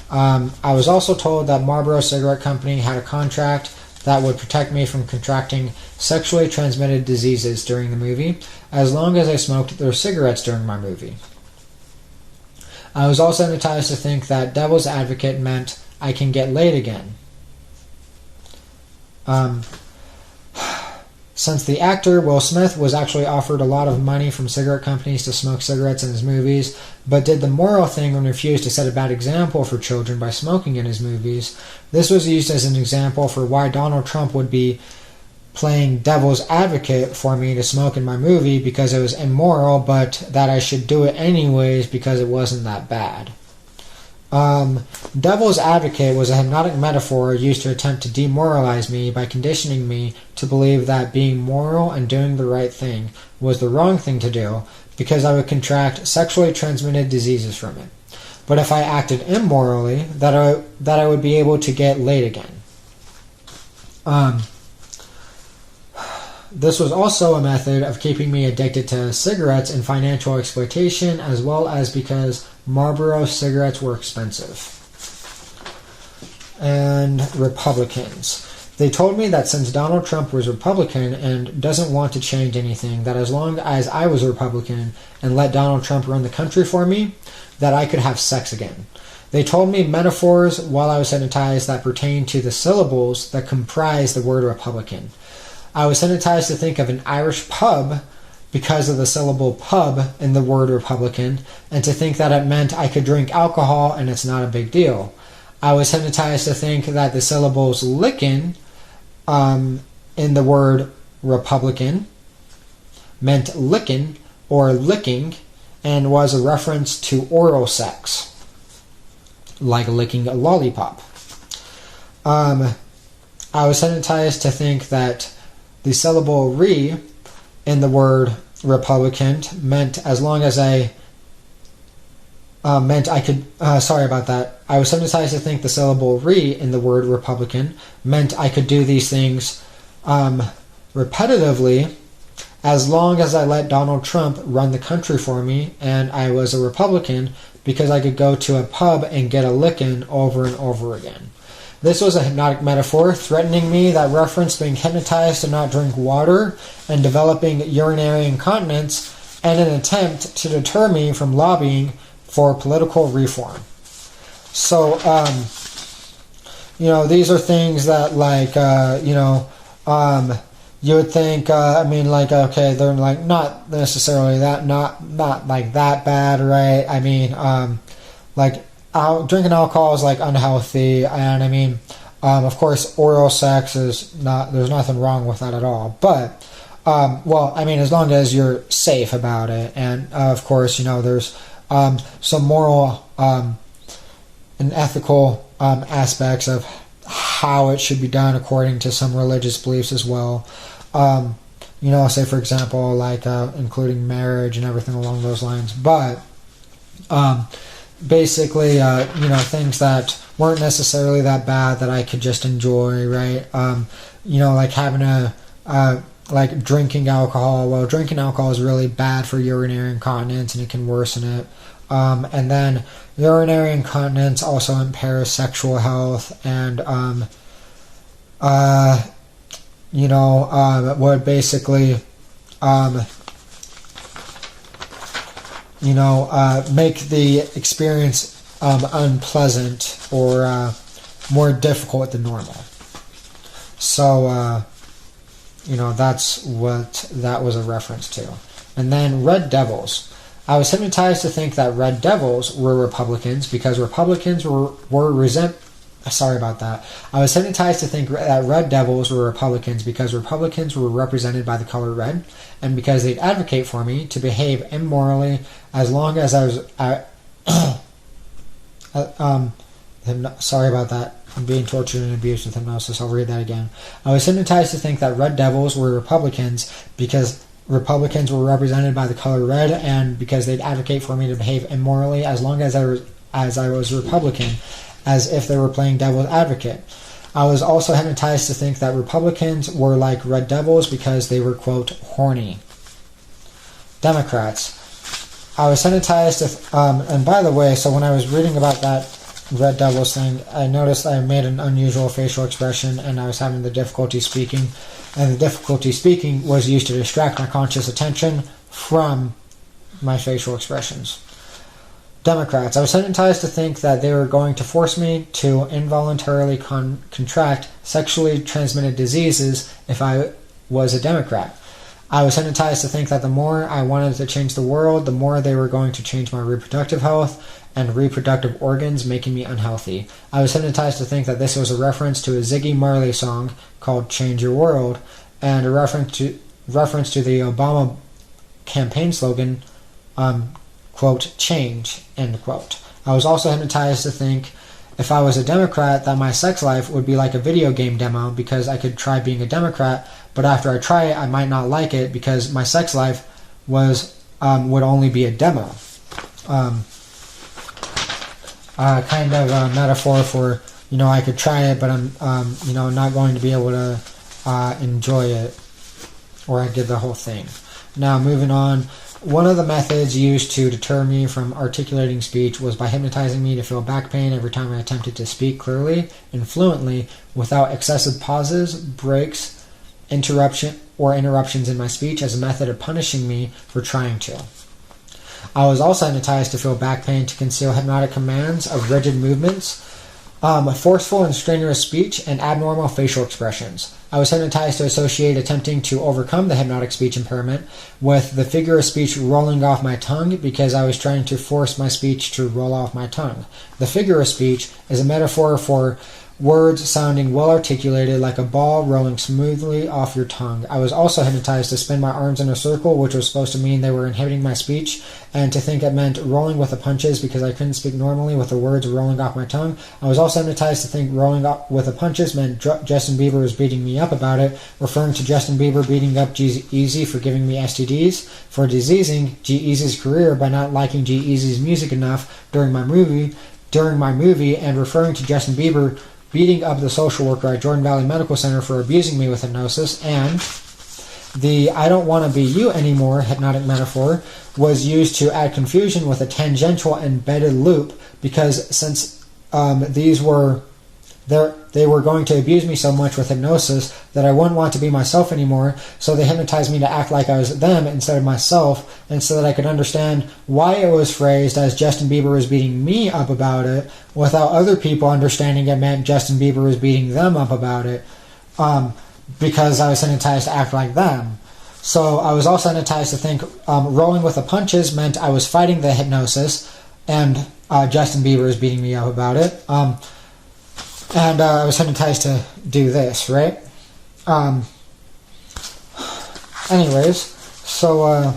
I was also told that Marlboro Cigarette Company had a contract that would protect me from contracting sexually transmitted diseases during the movie, as long as I smoked their cigarettes during my movie. I was also hypnotized to think that devil's advocate meant I can get laid again. Since the actor Will Smith was actually offered a lot of money from cigarette companies to smoke cigarettes in his movies, but did the moral thing and refused to set a bad example for children by smoking in his movies, this was used as an example for why Donald Trump would be playing devil's advocate for me to smoke in my movie, because it was immoral, but that I should do it anyways because it wasn't that bad. Devil's advocate was a hypnotic metaphor used to attempt to demoralize me by conditioning me to believe that being moral and doing the right thing was the wrong thing to do, because I would contract sexually transmitted diseases from it. But if I acted immorally, that I would be able to get laid again. This was also a method of keeping me addicted to cigarettes and financial exploitation, as well as because Marlboro cigarettes were expensive. And Republicans. They told me that since Donald Trump was Republican and doesn't want to change anything, that as long as I was a Republican and let Donald Trump run the country for me, that I could have sex again. They told me metaphors while I was hypnotized that pertained to the syllables that comprise the word Republican. I was hypnotized to think of an Irish pub because of the syllable pub in the word Republican, and to think that it meant I could drink alcohol and it's not a big deal. I was hypnotized to think that the syllables lickin' in the word Republican meant lickin' or licking, and was a reference to oral sex, like licking a lollipop. I was hypnotized to think that the syllable re in the word Republican meant as long as I meant I could, sorry about that. I was hypnotized to think the syllable re in the word Republican meant I could do these things repetitively as long as I let Donald Trump run the country for me, and I was a Republican because I could go to a pub and get a lickin' over and over again. This was a hypnotic metaphor threatening me that referenced being hypnotized to not drink water and developing urinary incontinence, and an attempt to deter me from lobbying for political reform. So, these are things that, you would think, okay, they're like not necessarily that, not like that bad, right? I mean, drinking alcohol is like unhealthy, and of course, oral sex is not, there's nothing wrong with that at all. But, as long as you're safe about it, and of course, there's some moral and ethical aspects of how it should be done according to some religious beliefs as well. Say for example, including marriage and everything along those lines. But basically, things that weren't necessarily that bad that I could just enjoy, right? Like having like drinking alcohol. Well, drinking alcohol is really bad for urinary incontinence, and it can worsen it. And then urinary incontinence also impairs sexual health, and would basically make the experience unpleasant or more difficult than normal. So that's what that was a reference to. And then red devils. I was hypnotized to think that red devils were Republicans because Republicans Sorry about that. I was hypnotized to think that red devils were Republicans because Republicans were represented by the color red, and because they'd advocate for me to behave immorally as long as I was... sorry about that. I'm being tortured and abused with hypnosis. I'll read that again. I was hypnotized to think that red devils were Republicans because Republicans were represented by the color red, and because they'd advocate for me to behave immorally as long as I was Republican, as if they were playing devil's advocate. I was also hypnotized to think that Republicans were like red devils because they were, quote, horny. Democrats. I was hypnotized to... and by the way, so when I was reading about that red devils thing, I noticed I made an unusual facial expression and I was having the difficulty speaking. And the difficulty speaking was used to distract my conscious attention from my facial expressions. Democrats. I was hypnotized to think that they were going to force me to involuntarily contract sexually transmitted diseases if I was a Democrat. I was hypnotized to think that the more I wanted to change the world, the more they were going to change my reproductive health and reproductive organs, making me unhealthy. I was hypnotized to think that this was a reference to a Ziggy Marley song called Change Your World, and a reference to the Obama campaign slogan, quote, change, end quote. I was also hypnotized to think if I was a Democrat that my sex life would be like a video game demo because I could try being a Democrat, but after I try it I might not like it because my sex life would only be a demo. Kind of a metaphor for, I could try it but I'm not going to be able to enjoy it, or I did the whole thing. Now moving on. One of the methods used to deter me from articulating speech was by hypnotizing me to feel back pain every time I attempted to speak clearly and fluently without excessive pauses, breaks, interruptions in my speech as a method of punishing me for trying to. I was also hypnotized to feel back pain to conceal hypnotic commands of rigid movements, forceful and strenuous speech, and abnormal facial expressions. I was hypnotized to associate attempting to overcome the hypnotic speech impairment with the figure of speech rolling off my tongue because I was trying to force my speech to roll off my tongue. The figure of speech is a metaphor for words sounding well articulated like a ball rolling smoothly off your tongue. I was also hypnotized to spin my arms in a circle, which was supposed to mean they were inhibiting my speech, and to think it meant rolling with the punches because I couldn't speak normally with the words rolling off my tongue. I was also hypnotized to think rolling with the punches meant Justin Bieber was beating me up about it, referring to Justin Bieber beating up G-Eazy for giving me STDs, for diseasing G-Eazy's career by not liking G-Eazy's music enough during my movie, and referring to Justin Bieber beating up the social worker at Jordan Valley Medical Center for abusing me with hypnosis, and the I don't want to be you anymore hypnotic metaphor was used to add confusion with a tangential embedded loop because since they were going to abuse me so much with hypnosis that I wouldn't want to be myself anymore, so they hypnotized me to act like I was them instead of myself, and so that I could understand why it was phrased as Justin Bieber was beating me up about it without other people understanding it meant Justin Bieber was beating them up about it, because I was hypnotized to act like them. So I was also hypnotized to think rolling with the punches meant I was fighting the hypnosis and Justin Bieber was beating me up about it. And I was hypnotized to do this, right? Anyways, so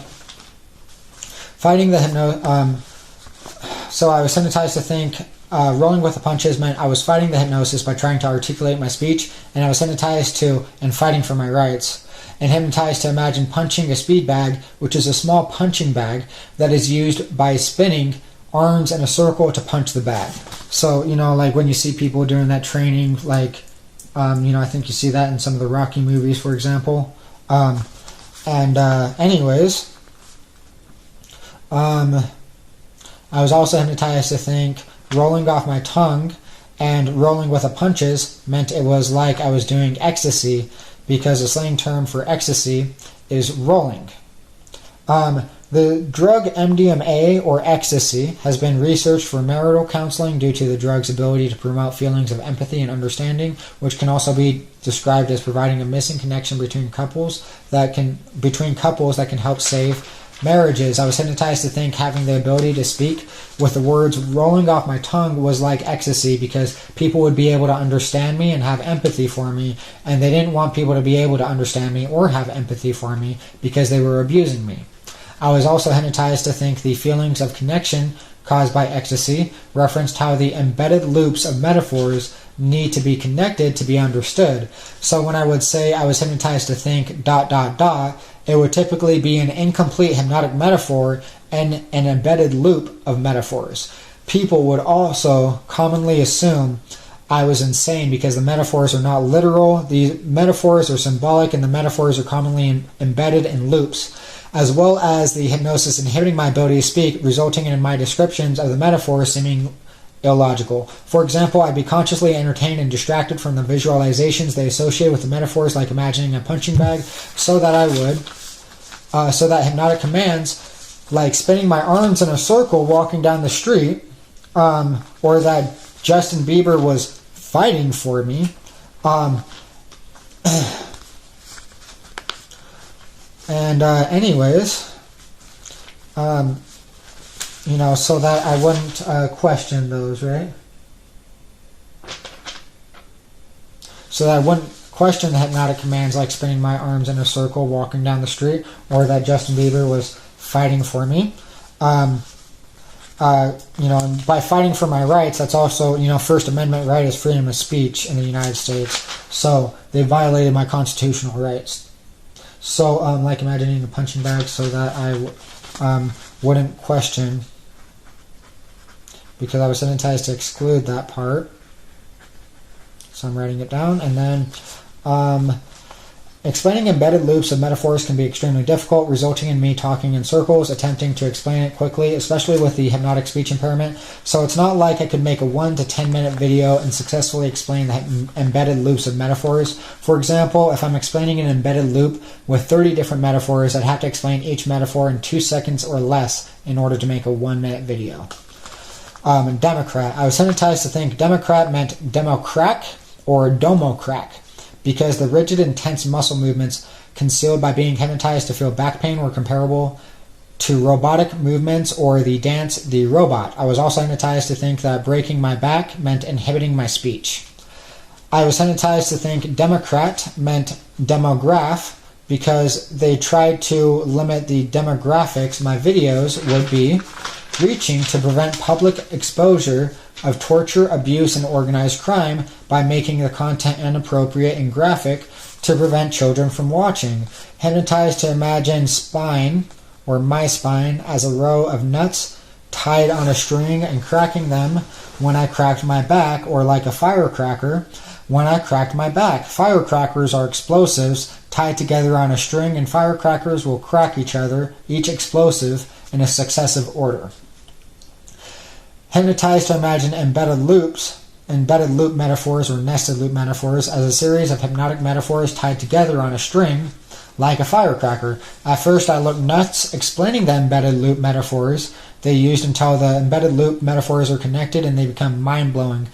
fighting the so I was hypnotized to think rolling with the punches meant I was fighting the hypnosis by trying to articulate my speech, and I was hypnotized to and fighting for my rights, and hypnotized to imagine punching a speed bag, which is a small punching bag that is used by spinning arms in a circle to punch the bag. So, like when you see people doing that training, like, I think you see that in some of the Rocky movies, for example. Anyways, I was also hypnotized to think rolling off my tongue and rolling with the punches meant it was like I was doing ecstasy, because the slang term for ecstasy is rolling. The drug MDMA, or ecstasy, has been researched for marital counseling due to the drug's ability to promote feelings of empathy and understanding, which can also be described as providing a missing connection between couples that can help save marriages. I was hypnotized to think having the ability to speak with the words rolling off my tongue was like ecstasy, because people would be able to understand me and have empathy for me, and they didn't want people to be able to understand me or have empathy for me because they were abusing me. I was also hypnotized to think the feelings of connection caused by ecstasy referenced how the embedded loops of metaphors need to be connected to be understood. So when I would say I was hypnotized to think ... it would typically be an incomplete hypnotic metaphor and an embedded loop of metaphors. People would also commonly assume I was insane because the metaphors are not literal. The metaphors are symbolic, and the metaphors are commonly embedded in loops, as well as the hypnosis inhibiting my ability to speak, resulting in my descriptions of the metaphors seeming illogical. For example, I'd be consciously entertained and distracted from the visualizations they associate with the metaphors, like imagining a punching bag, so that hypnotic commands like spinning my arms in a circle walking down the street, or that Justin Bieber was fighting for me, so that I wouldn't question those, right? So that I wouldn't question the hypnotic commands like spinning my arms in a circle walking down the street, or that Justin Bieber was fighting for me. And by fighting for my rights, that's also, First Amendment right is freedom of speech in the United States. So they violated my constitutional rights. So, like imagining a punching bag, so that I wouldn't question, because I was hypnotized to exclude that part. So I'm writing it down. And then explaining embedded loops of metaphors can be extremely difficult, resulting in me talking in circles, attempting to explain it quickly, especially with the hypnotic speech impairment. So it's not like I could make a 1 to 10 minute video and successfully explain the embedded loops of metaphors. For example, if I'm explaining an embedded loop with 30 different metaphors, I'd have to explain each metaphor in 2 seconds or less in order to make a 1 minute video. Democrat. I was hypnotized to think Democrat meant Democrack or Domocrack, because the rigid, intense muscle movements concealed by being hypnotized to feel back pain were comparable to robotic movements or the dance The Robot. I was also hypnotized to think that breaking my back meant inhibiting my speech. I was hypnotized to think Democrat meant demograph, because they tried to limit the demographics my videos would be reaching to prevent public exposure of torture, abuse, and organized crime by making the content inappropriate and graphic to prevent children from watching. Hypnotized to imagine spine, or my spine, as a row of nuts tied on a string and cracking them when I cracked my back, or like a firecracker when I cracked my back. Firecrackers are explosives tied together on a string, and firecrackers will crack each other, each explosive, in a successive order. Hypnotized to imagine embedded loop metaphors or nested loop metaphors as a series of hypnotic metaphors tied together on a string like a firecracker. At first I looked nuts explaining the embedded loop metaphors they used, until the embedded loop metaphors are connected and they become mind-blowing.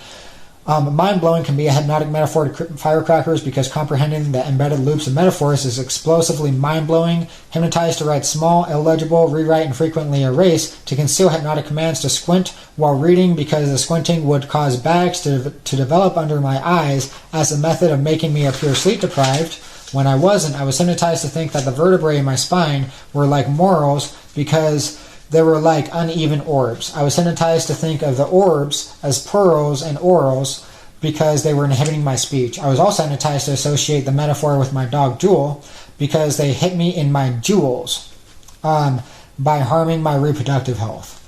Mind-blowing can be a hypnotic metaphor to firecrackers, because comprehending the embedded loops of metaphors is explosively mind-blowing. Hypnotized to write small, illegible, rewrite, and frequently erase, to conceal hypnotic commands to squint while reading, because the squinting would cause bags to develop under my eyes as a method of making me appear sleep-deprived when I wasn't. I was hypnotized to think that the vertebrae in my spine were like morals, because they were like uneven orbs. I was hypnotized to think of the orbs as pearls and orals, because they were inhibiting my speech. I was also hypnotized to associate the metaphor with my dog Jewel, because they hit me in my jewels by harming my reproductive health.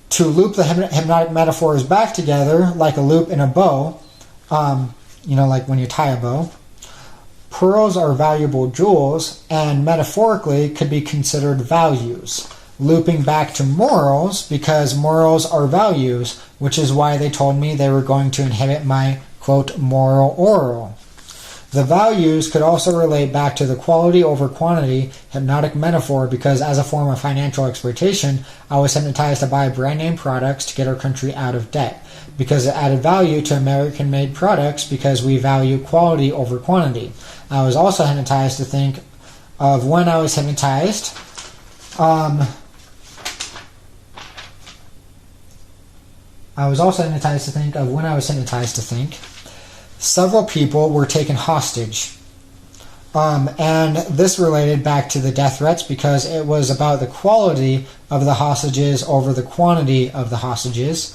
To loop the hypnotic metaphors back together like a loop in a bow, like when you tie a bow. Pearls are valuable jewels, and metaphorically could be considered values. Looping back to morals, because morals are values, which is why they told me they were going to inhibit my, quote, moral oral. The values could also relate back to the quality over quantity hypnotic metaphor, because as a form of financial exploitation, I was hypnotized to buy brand name products to get our country out of debt, because it added value to American-made products, because we value quality over quantity. I was also hypnotized to think of when I was hypnotized I was also hypnotized to think of when I was hypnotized to think. Several people were taken hostage. And this related back to the death threats because it was about the quality of the hostages over the quantity of the hostages.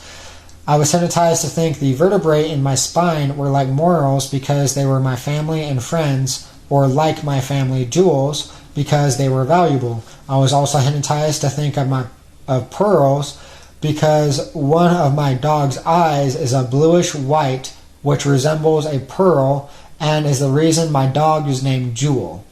I was hypnotized to think the vertebrae in my spine were like morals because they were my family and friends, or like my family jewels because they were valuable. I was also hypnotized to think of pearls because one of my dog's eyes is a bluish white which resembles a pearl and is the reason my dog is named Jewel.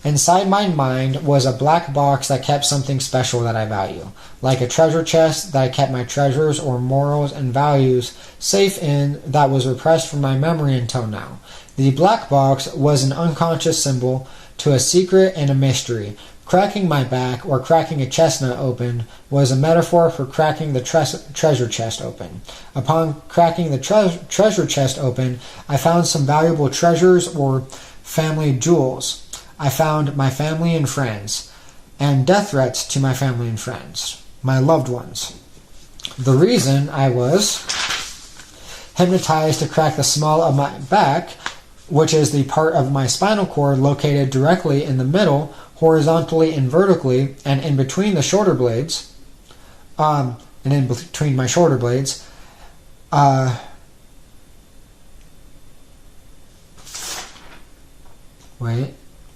Inside my mind was a black box that kept something special that I value, like a treasure chest that I kept my treasures or morals and values safe in that was repressed from my memory until now. The black box was an unconscious symbol to a secret and a mystery. Cracking my back or cracking a chestnut open was a metaphor for cracking the treasure chest open. Upon cracking the treasure chest open, I found some valuable treasures or family jewels. I found my family and friends, and death threats to my family and friends, my loved ones. The reason I was hypnotized to crack the small of my back, which is the part of my spinal cord located directly in the middle, horizontally and vertically, and in between the shoulder blades,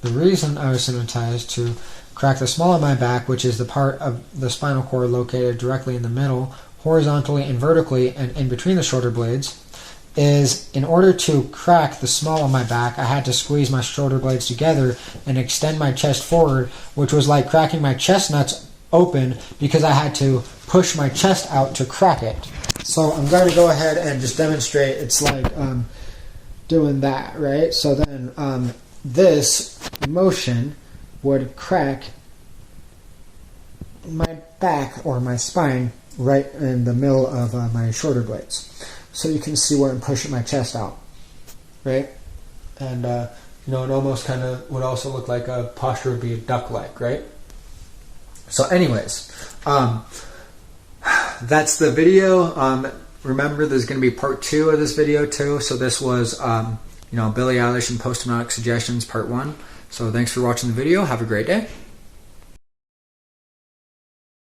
the reason I was hypnotized to crack the small of my back, which is the part of the spinal cord located directly in the middle, horizontally and vertically, and in between the shoulder blades, is in order to crack the small of my back, I had to squeeze my shoulder blades together and extend my chest forward, which was like cracking my chestnuts open because I had to push my chest out to crack it. So I'm going to go ahead and just demonstrate. It's like doing that, right? So then this motion would crack my back or my spine right in the middle of my shoulder blades. So you can see where I'm pushing my chest out, right? And, it almost kind of would also look like a posture would be a duck-like, right? So anyways, that's the video. Remember, there's going to be part 2 of this video too. So this was, Billie Eilish and Post-Hypnotic Suggestions, part 1. So thanks for watching the video. Have a great day.